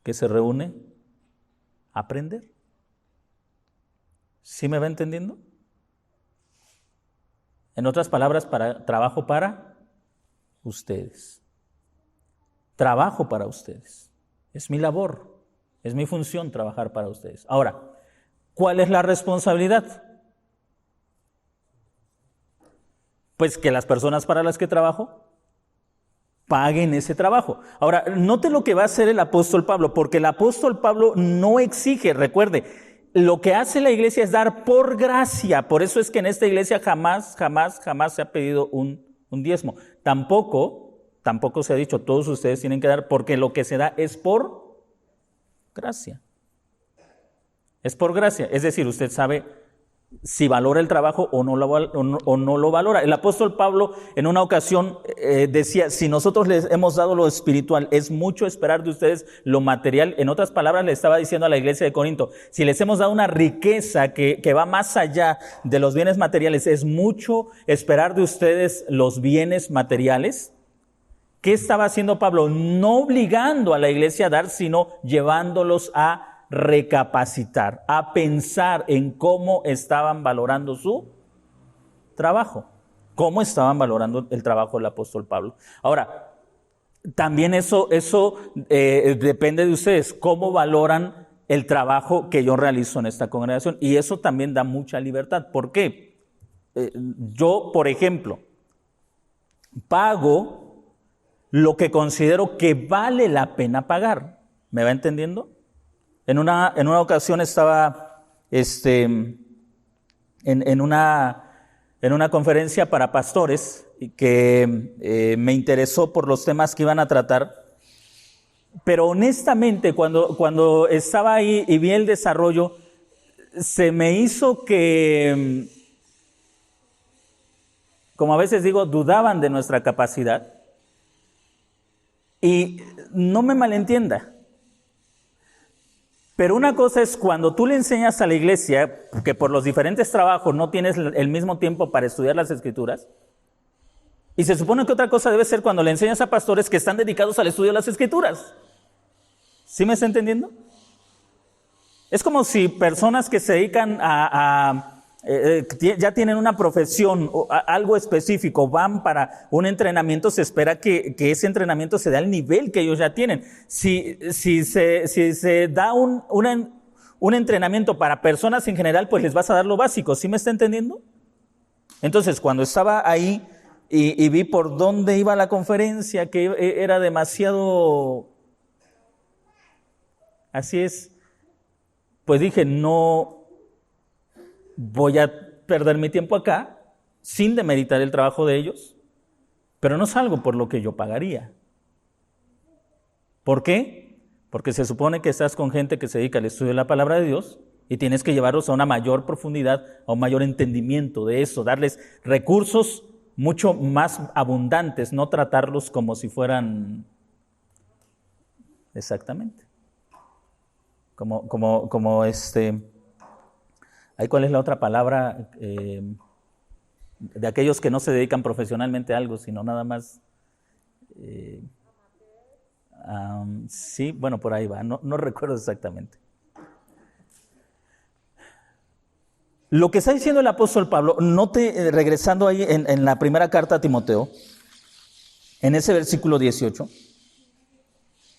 que se reúne a aprender. ¿Sí me va entendiendo? En otras palabras, trabajo para ustedes. Trabajo para ustedes. Es mi labor, es mi función trabajar para ustedes. Ahora, ¿cuál es la responsabilidad? Pues que las personas para las que trabajo paguen ese trabajo. Ahora, note lo que va a hacer el apóstol Pablo, porque el apóstol Pablo no exige, recuerde, lo que hace la iglesia es dar por gracia. Por eso es que en esta iglesia jamás se ha pedido un diezmo. Tampoco se ha dicho, todos ustedes tienen que dar, porque lo que se da es por gracia. Es por gracia, es decir, usted sabe si valora el trabajo o no lo valora. El apóstol Pablo en una ocasión decía, si nosotros les hemos dado lo espiritual, es mucho esperar de ustedes lo material. En otras palabras, le estaba diciendo a la iglesia de Corinto, si les hemos dado una riqueza que va más allá de los bienes materiales, es mucho esperar de ustedes los bienes materiales. ¿Qué estaba haciendo Pablo? No obligando a la iglesia a dar, sino llevándolos a recapacitar, a pensar en cómo estaban valorando su trabajo, cómo estaban valorando el trabajo del apóstol Pablo. Ahora, también eso depende de ustedes, cómo valoran el trabajo que yo realizo en esta congregación, y eso también da mucha libertad. ¿Por qué? Yo, por ejemplo, pago lo que considero que vale la pena pagar. ¿Me va entendiendo? En una ocasión estaba en una conferencia para pastores que me interesó por los temas que iban a tratar, pero honestamente cuando estaba ahí y vi el desarrollo, se me hizo que, como a veces digo, dudaban de nuestra capacidad. Y no me malentienda, pero una cosa es cuando tú le enseñas a la iglesia que por los diferentes trabajos no tienes el mismo tiempo para estudiar las Escrituras, y se supone que otra cosa debe ser cuando le enseñas a pastores que están dedicados al estudio de las Escrituras. ¿Sí me está entendiendo? Es como si personas que se dedican a ya tienen una profesión o algo específico, van para un entrenamiento, se espera que ese entrenamiento se dé al nivel que ellos ya tienen. Si se da un entrenamiento para personas en general, pues les vas a dar lo básico, ¿sí me está entendiendo? Entonces, cuando estaba ahí y vi por dónde iba la conferencia, que era demasiado... Así es, pues dije, no voy a perder mi tiempo acá, sin demeritar el trabajo de ellos, pero no salgo por lo que yo pagaría. ¿Por qué? Porque se supone que estás con gente que se dedica al estudio de la palabra de Dios y tienes que llevarlos a una mayor profundidad, a un mayor entendimiento de eso, darles recursos mucho más abundantes, no tratarlos como si fueran... Exactamente. ¿Cuál es la otra palabra? De aquellos que no se dedican profesionalmente a algo, sino nada más... sí, bueno, por ahí va, no recuerdo exactamente. Lo que está diciendo el apóstol Pablo, regresando ahí en la primera carta a Timoteo, en ese versículo 18,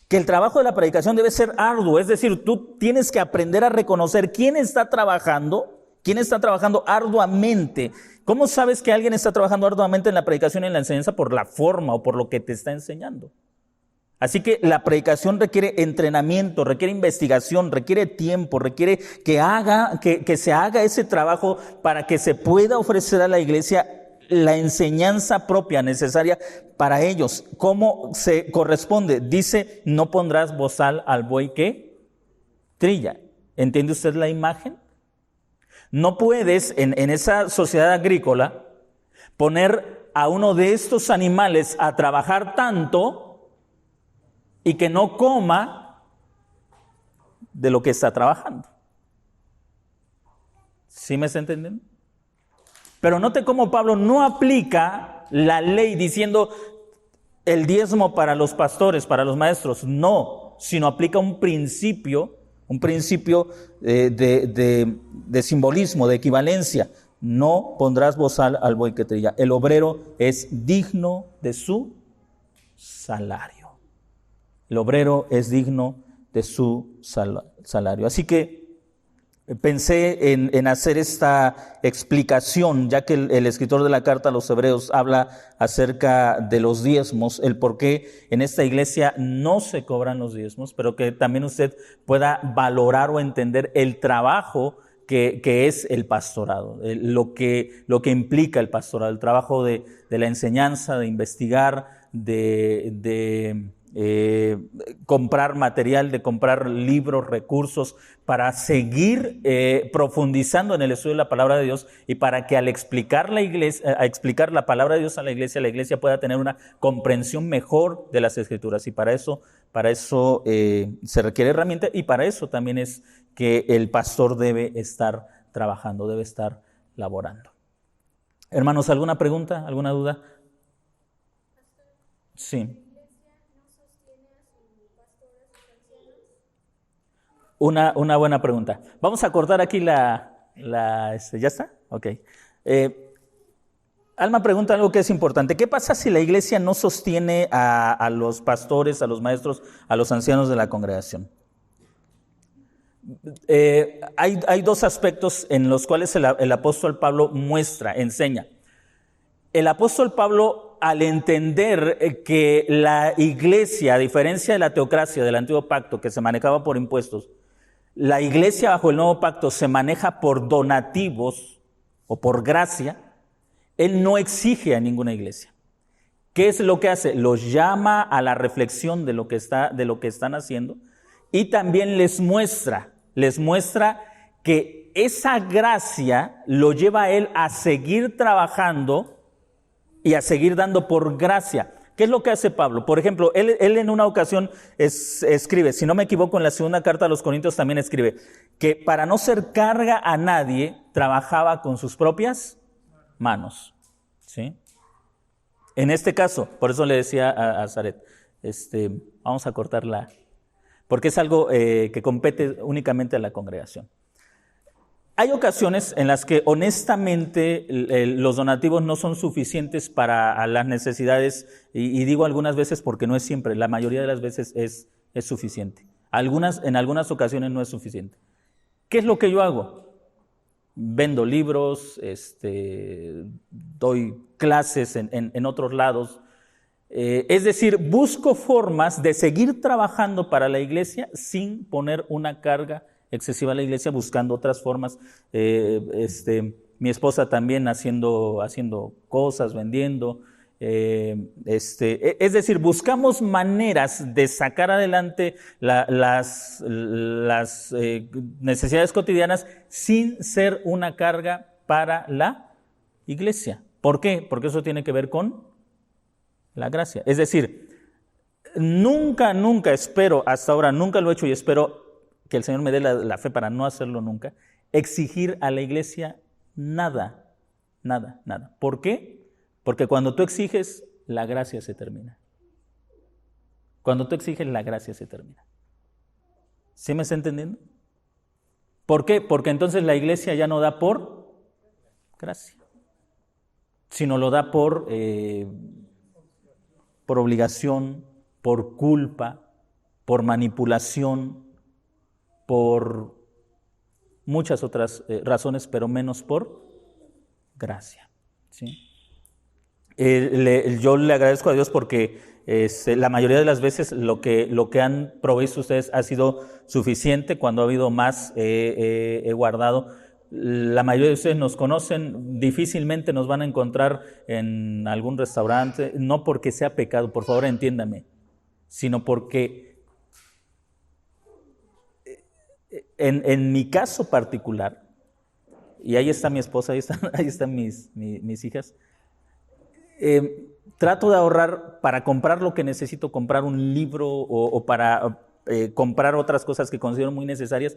que el trabajo de la predicación debe ser arduo, es decir, tú tienes que aprender a reconocer quién está trabajando arduamente. ¿Cómo sabes que alguien está trabajando arduamente en la predicación y en la enseñanza? Por la forma o por lo que te está enseñando. Así que la predicación requiere entrenamiento, requiere investigación, requiere tiempo, requiere que se haga ese trabajo para que se pueda ofrecer a la iglesia la enseñanza propia necesaria para ellos. ¿Cómo se corresponde? Dice, no pondrás bozal al buey que trilla. ¿Entiende usted la imagen? No puedes en esa sociedad agrícola poner a uno de estos animales a trabajar tanto y que no coma de lo que está trabajando. ¿Sí me está entendiendo? Pero note cómo Pablo no aplica la ley diciendo el diezmo para los pastores, para los maestros, no, sino aplica un principio de simbolismo, de equivalencia. No pondrás bozal al buey que trilla. El obrero es digno de su salario. El obrero es digno de su salario. Así que pensé en hacer esta explicación, ya que el escritor de la carta a los Hebreos habla acerca de los diezmos, el por qué en esta iglesia no se cobran los diezmos, pero que también usted pueda valorar o entender el trabajo que es el pastorado, lo que implica el pastorado, el trabajo de la enseñanza, de investigar, de comprar material, de comprar libros, recursos, para seguir profundizando en el estudio de la palabra de Dios y para que al explicar la palabra de Dios a la iglesia pueda tener una comprensión mejor de las Escrituras. Y para eso se requiere herramienta, y para eso también es que el pastor debe estar trabajando, debe estar laborando. Hermanos, ¿alguna pregunta? ¿Alguna duda? Sí. Una buena pregunta. Vamos a cortar aquí ¿ya está? Ok. Alma pregunta algo que es importante. ¿Qué pasa si la iglesia no sostiene a los pastores, a los maestros, a los ancianos de la congregación? Hay dos aspectos en los cuales el apóstol Pablo enseña. El apóstol Pablo, al entender que la iglesia, a diferencia de la teocracia del antiguo pacto que se manejaba por impuestos, la iglesia bajo el nuevo pacto se maneja por donativos o por gracia, él no exige a ninguna iglesia. ¿Qué es lo que hace? Los llama a la reflexión de lo que están haciendo, y también les muestra que esa gracia lo lleva a él a seguir trabajando y a seguir dando por gracia. ¿Qué es lo que hace Pablo? Por ejemplo, él en una ocasión escribe, si no me equivoco, en la segunda carta a los Corintios también escribe, que para no ser carga a nadie, trabajaba con sus propias manos. ¿Sí? En este caso, por eso le decía a Zaret, vamos a cortarla, porque es algo que compete únicamente a la congregación. Hay ocasiones en las que honestamente los donativos no son suficientes para las necesidades, y digo algunas veces porque no es siempre, la mayoría de las veces es suficiente. En algunas ocasiones no es suficiente. ¿Qué es lo que yo hago? Vendo libros, doy clases en otros lados. Es decir, busco formas de seguir trabajando para la iglesia sin poner una carga excesiva a la iglesia, buscando otras formas. Mi esposa también haciendo cosas, vendiendo. Es decir, buscamos maneras de sacar adelante las necesidades cotidianas sin ser una carga para la iglesia. ¿Por qué? Porque eso tiene que ver con la gracia. Es decir, nunca espero, hasta ahora nunca lo he hecho y espero que el Señor me dé la fe para no hacerlo nunca, exigir a la iglesia nada. ¿Por qué? Porque cuando tú exiges, la gracia se termina. Cuando tú exiges, la gracia se termina. ¿Sí me está entendiendo? ¿Por qué? Porque entonces la iglesia ya no da por gracia, sino lo da por obligación, por culpa, por manipulación, por muchas otras razones, pero menos por gracia. ¿Sí? Yo le agradezco a Dios porque la mayoría de las veces lo que han provisto ustedes ha sido suficiente. Cuando ha habido más, he guardado. La mayoría de ustedes nos conocen, difícilmente nos van a encontrar en algún restaurante, no porque sea pecado, por favor entiéndame, sino porque en mi caso particular, y ahí está mi esposa, ahí están mis hijas, trato de ahorrar para comprar lo que necesito, comprar un libro o para comprar otras cosas que considero muy necesarias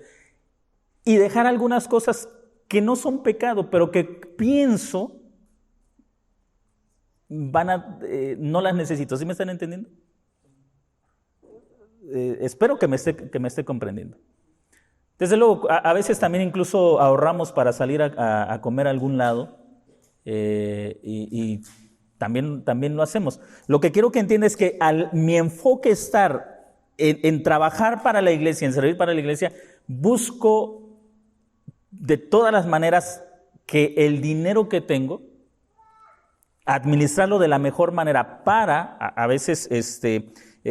y dejar algunas cosas que no son pecado, pero que pienso no las necesito. ¿Sí me están entendiendo? Espero que me esté comprendiendo. Desde luego, a veces también incluso ahorramos para salir a comer a algún lado y también lo hacemos. Lo que quiero que entienda es que mi enfoque estar en trabajar para la iglesia, en servir para la iglesia, busco de todas las maneras que el dinero que tengo, administrarlo de la mejor manera para a veces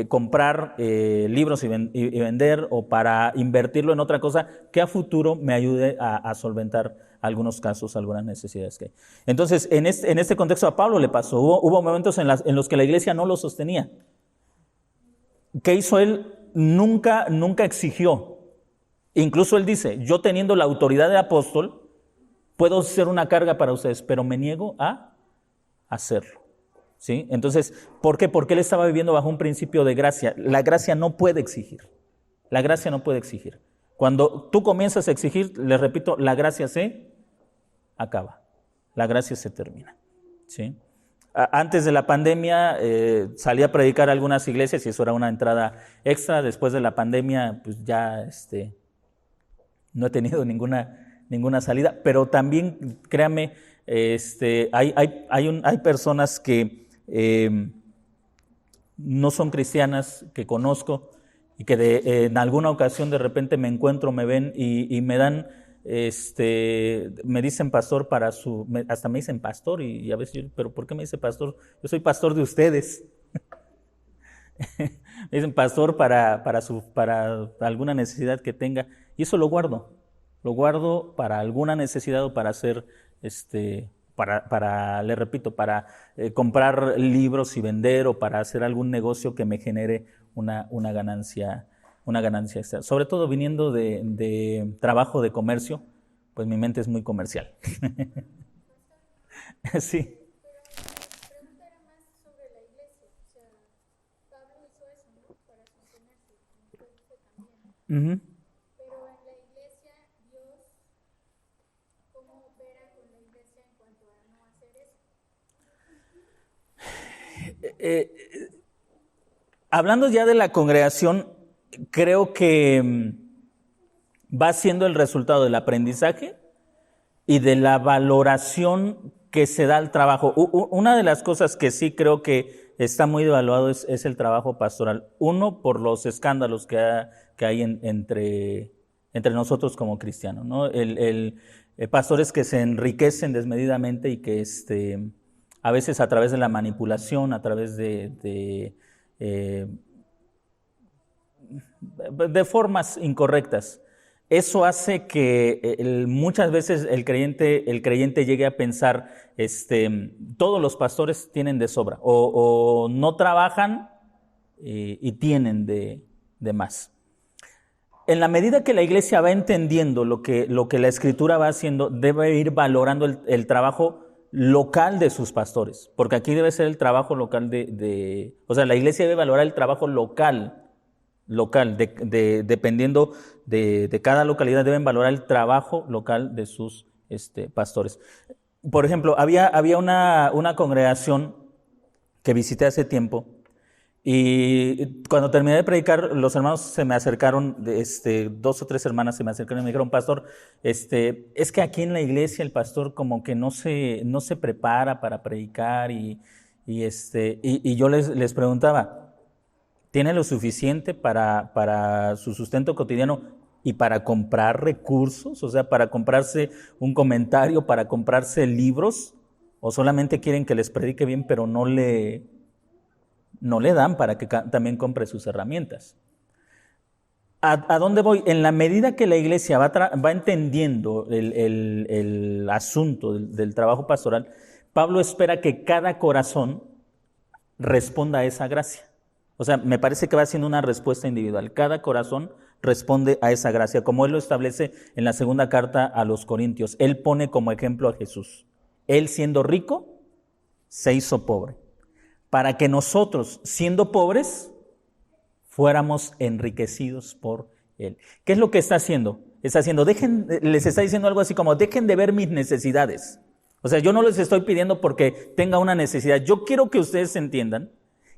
comprar libros y vender, o para invertirlo en otra cosa que a futuro me ayude a solventar algunos casos, algunas necesidades que hay. Entonces, en este contexto a Pablo le pasó. Hubo momentos en los que la iglesia no lo sostenía. ¿Qué hizo él? Nunca exigió. Incluso él dice, yo teniendo la autoridad de apóstol, puedo ser una carga para ustedes, pero me niego a hacerlo. ¿Sí? Entonces, ¿por qué? Porque él estaba viviendo bajo un principio de gracia. La gracia no puede exigir. La gracia no puede exigir. Cuando tú comienzas a exigir, les repito, la gracia se acaba. La gracia se termina. ¿Sí? Antes de la pandemia salí a predicar a algunas iglesias y eso era una entrada extra. Después de la pandemia, pues ya no he tenido ninguna salida. Pero también, créame, hay personas que no son cristianas, que conozco y que en alguna ocasión de repente me encuentro, me ven y me dan, me dicen pastor hasta me dicen pastor y a veces yo, ¿pero por qué me dice pastor? Yo soy pastor de ustedes. Me dicen pastor para alguna necesidad que tenga y eso lo guardo para alguna necesidad o para hacer le repito, para comprar libros y vender o para hacer algún negocio que me genere una ganancia extra. Sobre todo viniendo de trabajo de comercio, pues mi mente es muy comercial. Sí. Pero mi pregunta era más sobre la iglesia. O sea, Pablo hizo eso, ¿no? Para sostenerse, como usted dice también. Uh-huh. Pero en la iglesia, Dios, ¿cómo opera con la iglesia en cuanto a no hacer eso? Hablando ya de la congregación, creo que va siendo el resultado del aprendizaje y de la valoración que se da al trabajo. Una de las cosas que sí creo que está muy devaluado es el trabajo pastoral. Uno, por los escándalos que hay entre nosotros como cristianos, ¿no? Pastores que se enriquecen desmedidamente y que a veces a través de la manipulación, a través de formas incorrectas. Eso hace que muchas veces el creyente llegue a pensar, todos los pastores tienen de sobra, o no trabajan y tienen de más. En la medida que la iglesia va entendiendo lo que la Escritura va haciendo, debe ir valorando el trabajo local de sus pastores, porque aquí debe ser el trabajo local o sea, la iglesia debe valorar el trabajo local, dependiendo de cada localidad, deben valorar el trabajo local de sus pastores. Por ejemplo, había una congregación que visité hace tiempo, y cuando terminé de predicar, los hermanos se me acercaron, 2 o 3 hermanas se me acercaron y me dijeron: pastor, es que aquí en la iglesia el pastor como que no se prepara para predicar, y yo les preguntaba: ¿tiene lo suficiente para su sustento cotidiano y para comprar recursos? O sea, para comprarse un comentario, para comprarse libros, ¿o solamente quieren que les predique bien pero no le dan para que también compre sus herramientas? ¿A dónde voy? En la medida que la iglesia va entendiendo el asunto del trabajo pastoral, Pablo espera que cada corazón responda a esa gracia. O sea, me parece que va haciendo una respuesta individual. Cada corazón responde a esa gracia, como él lo establece en la segunda carta a los Corintios. Él pone como ejemplo a Jesús. Él, siendo rico, se hizo pobre, para que nosotros, siendo pobres, fuéramos enriquecidos por Él. ¿Qué es lo que está haciendo? Les está diciendo algo así como: dejen de ver mis necesidades. O sea, yo no les estoy pidiendo porque tenga una necesidad. Yo quiero que ustedes entiendan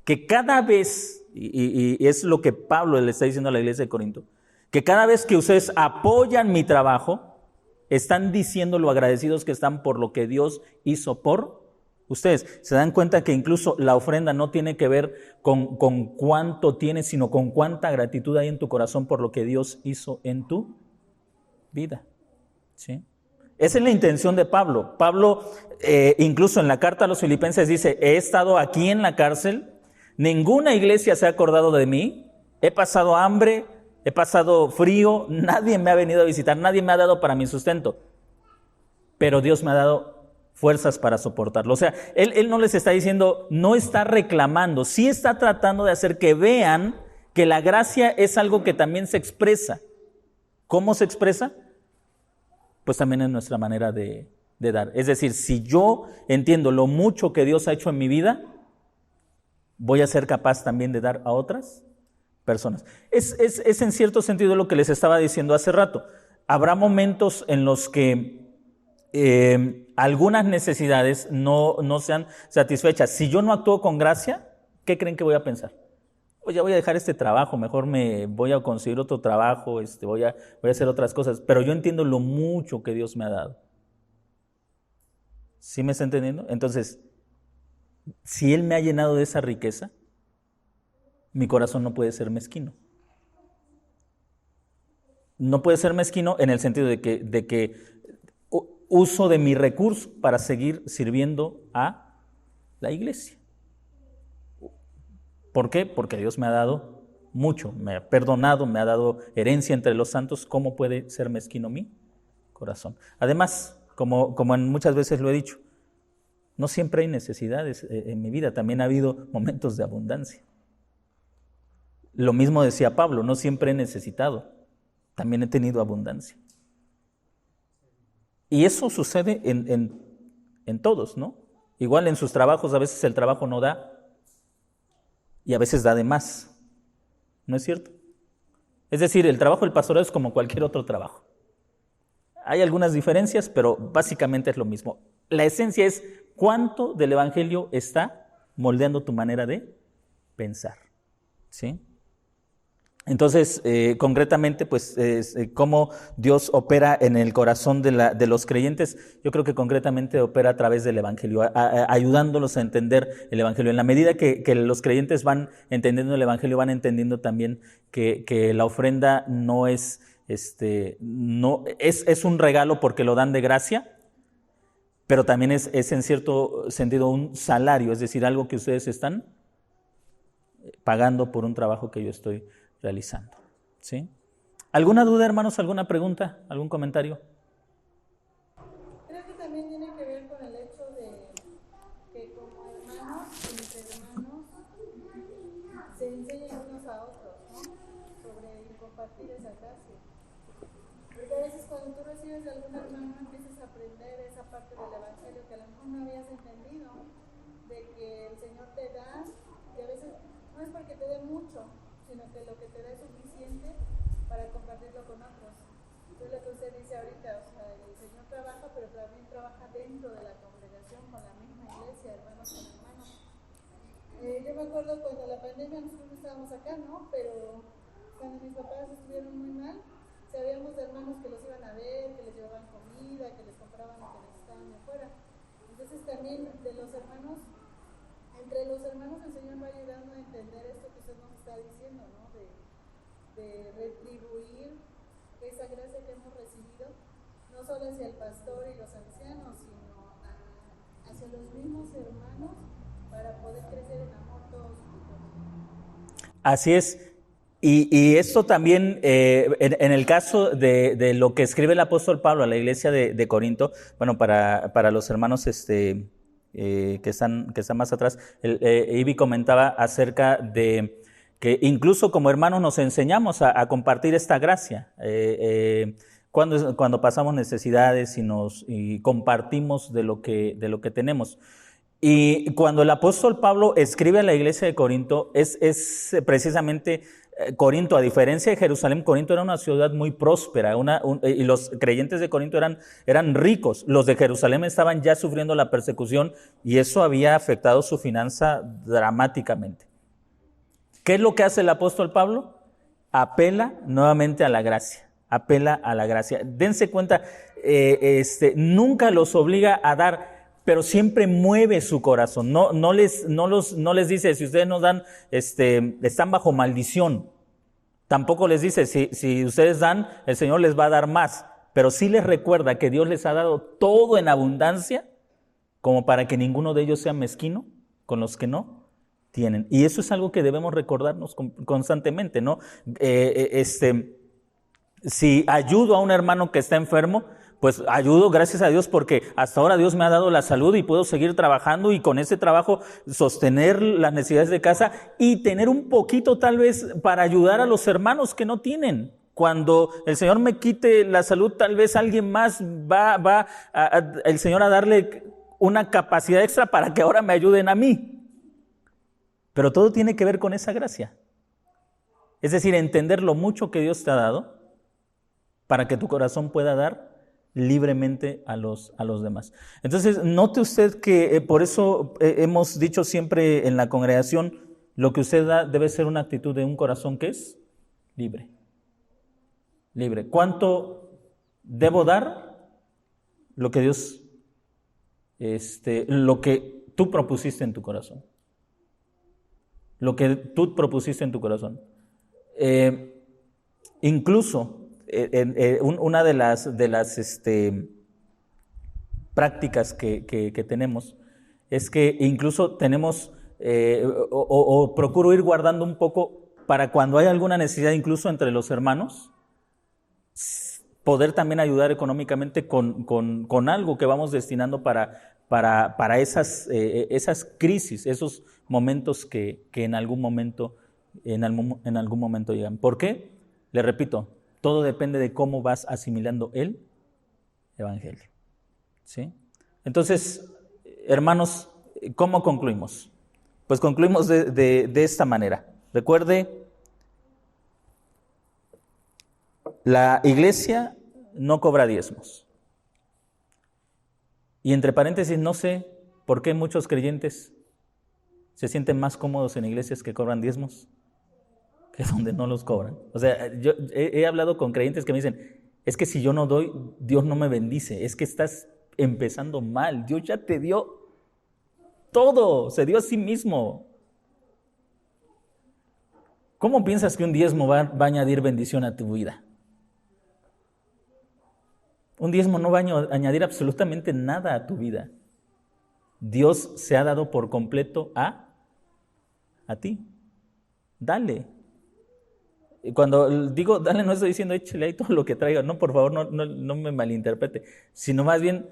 que cada vez, y es lo que Pablo le está diciendo a la iglesia de Corinto, que cada vez que ustedes apoyan mi trabajo, están diciendo lo agradecidos que están por lo que Dios hizo por ustedes. Se dan cuenta que incluso la ofrenda no tiene que ver con cuánto tienes, sino con cuánta gratitud hay en tu corazón por lo que Dios hizo en tu vida. ¿Sí? Esa es la intención de Pablo. Pablo, incluso en la carta a los Filipenses dice: he estado aquí en la cárcel, ninguna iglesia se ha acordado de mí, he pasado hambre, he pasado frío, nadie me ha venido a visitar, nadie me ha dado para mi sustento, pero Dios me ha dado fuerzas para soportarlo. O sea, él no les está diciendo, no está reclamando, sí está tratando de hacer que vean que la gracia es algo que también se expresa. ¿Cómo se expresa? Pues también es nuestra manera de dar. Es decir, si yo entiendo lo mucho que Dios ha hecho en mi vida, voy a ser capaz también de dar a otras personas. Es en cierto sentido lo que les estaba diciendo hace rato. Habrá momentos en los que algunas necesidades no sean satisfechas. Si yo no actúo con gracia, ¿qué creen que voy a pensar? Pues ya voy a dejar este trabajo, mejor me voy a conseguir otro trabajo, voy a hacer otras cosas. Pero yo entiendo lo mucho que Dios me ha dado. ¿Sí me está entendiendo? Entonces, si Él me ha llenado de esa riqueza, mi corazón no puede ser mezquino. No puede ser mezquino en el sentido de que uso de mi recurso para seguir sirviendo a la iglesia. ¿Por qué? Porque Dios me ha dado mucho, me ha perdonado, me ha dado herencia entre los santos. ¿Cómo puede ser mezquino mi corazón? Además, como muchas veces lo he dicho, no siempre hay necesidades en mi vida, también ha habido momentos de abundancia. Lo mismo decía Pablo, no siempre he necesitado, también he tenido abundancia. Y eso sucede en todos, ¿no? Igual en sus trabajos, a veces el trabajo no da y a veces da de más, ¿no es cierto? Es decir, el trabajo del pastorado es como cualquier otro trabajo. Hay algunas diferencias, pero básicamente es lo mismo. La esencia es cuánto del evangelio está moldeando tu manera de pensar, ¿sí? Entonces, concretamente, pues, cómo Dios opera en el corazón de los creyentes, yo creo que concretamente opera a través del Evangelio, ayudándolos a entender el Evangelio. En la medida que los creyentes van entendiendo el Evangelio, van entendiendo también que la ofrenda no es, no es un regalo porque lo dan de gracia, pero también es en cierto sentido un salario, es decir, algo que ustedes están pagando por un trabajo que yo estoy realizando. ¿Sí? ¿Alguna duda, hermanos? ¿Alguna pregunta? ¿Algún comentario? Creo que también tiene que ver con el hecho de que como hermanos, entre hermanos, se enseñan unos a otros, ¿no? Sobre compartir esa gracia. Porque a veces cuando tú recibes de algún hermano empiezas a aprender esa parte del Evangelio que a lo mejor no habías entendido, de que el Señor te da, y a veces no es porque te dé mucho, sino que lo que te da es suficiente para compartirlo con otros. Entonces lo que usted dice ahorita, o sea, el Señor trabaja, pero también trabaja dentro de la congregación, con la misma iglesia, hermanos con hermanos. Yo me acuerdo cuando la pandemia, nosotros no estábamos acá, ¿no? Pero cuando mis papás estuvieron muy mal, sabíamos de hermanos que los iban a ver, que les llevaban comida, que les compraban lo que necesitaban de afuera. Entonces también de los hermanos, entre los hermanos el Señor va ayudando a entender esto que usted nos está diciendo, ¿no? De retribuir esa gracia que hemos recibido, no solo hacia el pastor y los ancianos, sino hacia los mismos hermanos, para poder crecer en amor todos juntos. Así es. Y esto también, en el caso de lo que escribe el apóstol Pablo a la iglesia de Corinto, bueno, para los hermanos que están más atrás, Ivy comentaba acerca de que incluso como hermanos nos enseñamos a compartir esta gracia. Cuando pasamos necesidades y compartimos de lo que tenemos. Y cuando el apóstol Pablo escribe a la iglesia de Corinto, es precisamente Corinto, a diferencia de Jerusalén, Corinto era una ciudad muy próspera, y los creyentes de Corinto eran ricos. Los de Jerusalén estaban ya sufriendo la persecución y eso había afectado su finanza dramáticamente. ¿Qué es lo que hace el apóstol Pablo? Apela nuevamente a la gracia. Apela a la gracia. Dense cuenta, nunca los obliga a dar, pero siempre mueve su corazón. No les dice, si ustedes no dan, están bajo maldición. Tampoco les dice, si ustedes dan, el Señor les va a dar más. Pero sí les recuerda que Dios les ha dado todo en abundancia, como para que ninguno de ellos sea mezquino con los que no tienen. Y eso es algo que debemos recordarnos constantemente, ¿no? Si ayudo a un hermano que está enfermo, pues ayudo, gracias a Dios, porque hasta ahora Dios me ha dado la salud y puedo seguir trabajando y con ese trabajo sostener las necesidades de casa y tener un poquito tal vez para ayudar a los hermanos que no tienen. Cuando el Señor me quite la salud, tal vez alguien más va el Señor a darle una capacidad extra para que ahora me ayuden a mí. Pero todo tiene que ver con esa gracia. Es decir, entender lo mucho que Dios te ha dado para que tu corazón pueda dar libremente a los demás. Entonces, note usted que por eso hemos dicho siempre en la congregación, lo que usted da debe ser una actitud de un corazón que es libre. Libre. ¿Cuánto debo dar? Lo que Dios, lo que tú propusiste en tu corazón. Lo que tú propusiste en tu corazón. Incluso una de las prácticas que tenemos es que incluso tenemos o procuro ir guardando un poco para cuando hay alguna necesidad incluso entre los hermanos, poder también ayudar económicamente con algo que vamos destinando para esas crisis, esos momentos que en algún momento llegan. ¿Por qué? Le repito, todo depende de cómo vas asimilando el Evangelio. ¿Sí? Entonces, hermanos, ¿cómo concluimos? Pues concluimos de esta manera. Recuerde, la iglesia no cobra diezmos. Y entre paréntesis, no sé por qué muchos creyentes se sienten más cómodos en iglesias que cobran diezmos de donde no los cobran. O sea, yo he hablado con creyentes que me dicen, es que si yo no doy, Dios no me bendice, es que estás empezando mal, Dios ya te dio todo, se dio a sí mismo. ¿Cómo piensas que un diezmo va a añadir bendición a tu vida? Un diezmo no va a añadir absolutamente nada a tu vida. Dios se ha dado por completo a ti. Dale. Y cuando digo dale, no estoy diciendo échale ahí todo lo que traiga. No, por favor, no me malinterprete. Sino más bien,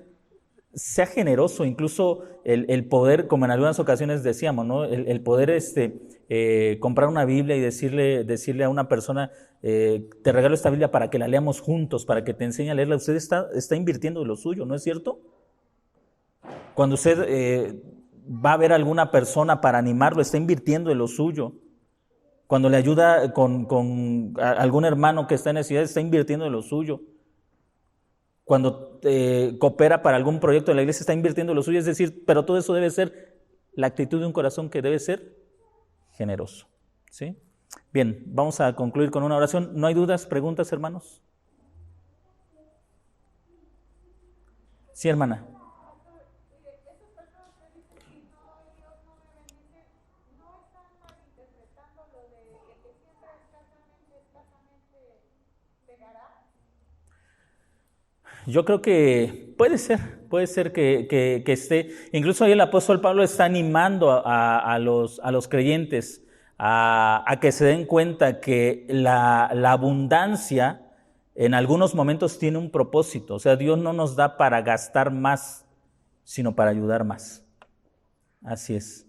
sea generoso. Incluso el poder, como en algunas ocasiones decíamos, ¿no? El poder comprar una Biblia y decirle a una persona, te regalo esta Biblia para que la leamos juntos, para que te enseñe a leerla. Usted está invirtiendo de lo suyo, ¿no es cierto? Cuando usted va a ver a alguna persona para animarlo, está invirtiendo de lo suyo. Cuando le ayuda con algún hermano que está en necesidad, está invirtiendo de lo suyo. Cuando coopera para algún proyecto de la iglesia, está invirtiendo de lo suyo. Es decir, pero todo eso debe ser la actitud de un corazón que debe ser generoso. ¿Sí? Bien, vamos a concluir con una oración. ¿No hay dudas, preguntas, hermanos? Sí, hermana. Yo creo que puede ser que esté, incluso ahí el apóstol Pablo está animando a los creyentes a que se den cuenta que la abundancia en algunos momentos tiene un propósito. O sea, Dios no nos da para gastar más, sino para ayudar más. Así es.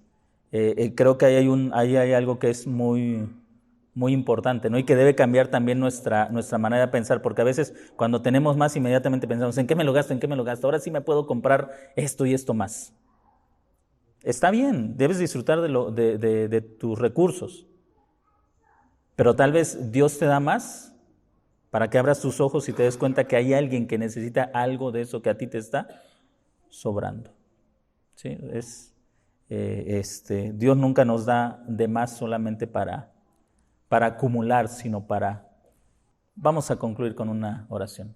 Creo que ahí hay algo que es muy importante, ¿no? Y que debe cambiar también nuestra manera de pensar, porque a veces cuando tenemos más, inmediatamente pensamos, ¿en qué me lo gasto? ¿En qué me lo gasto? Ahora sí me puedo comprar esto y esto más. Está bien, debes disfrutar de tus recursos, pero tal vez Dios te da más para que abras tus ojos y te des cuenta que hay alguien que necesita algo de eso que a ti te está sobrando. ¿Sí? Dios nunca nos da de más solamente para acumular, sino para... Vamos a concluir con una oración.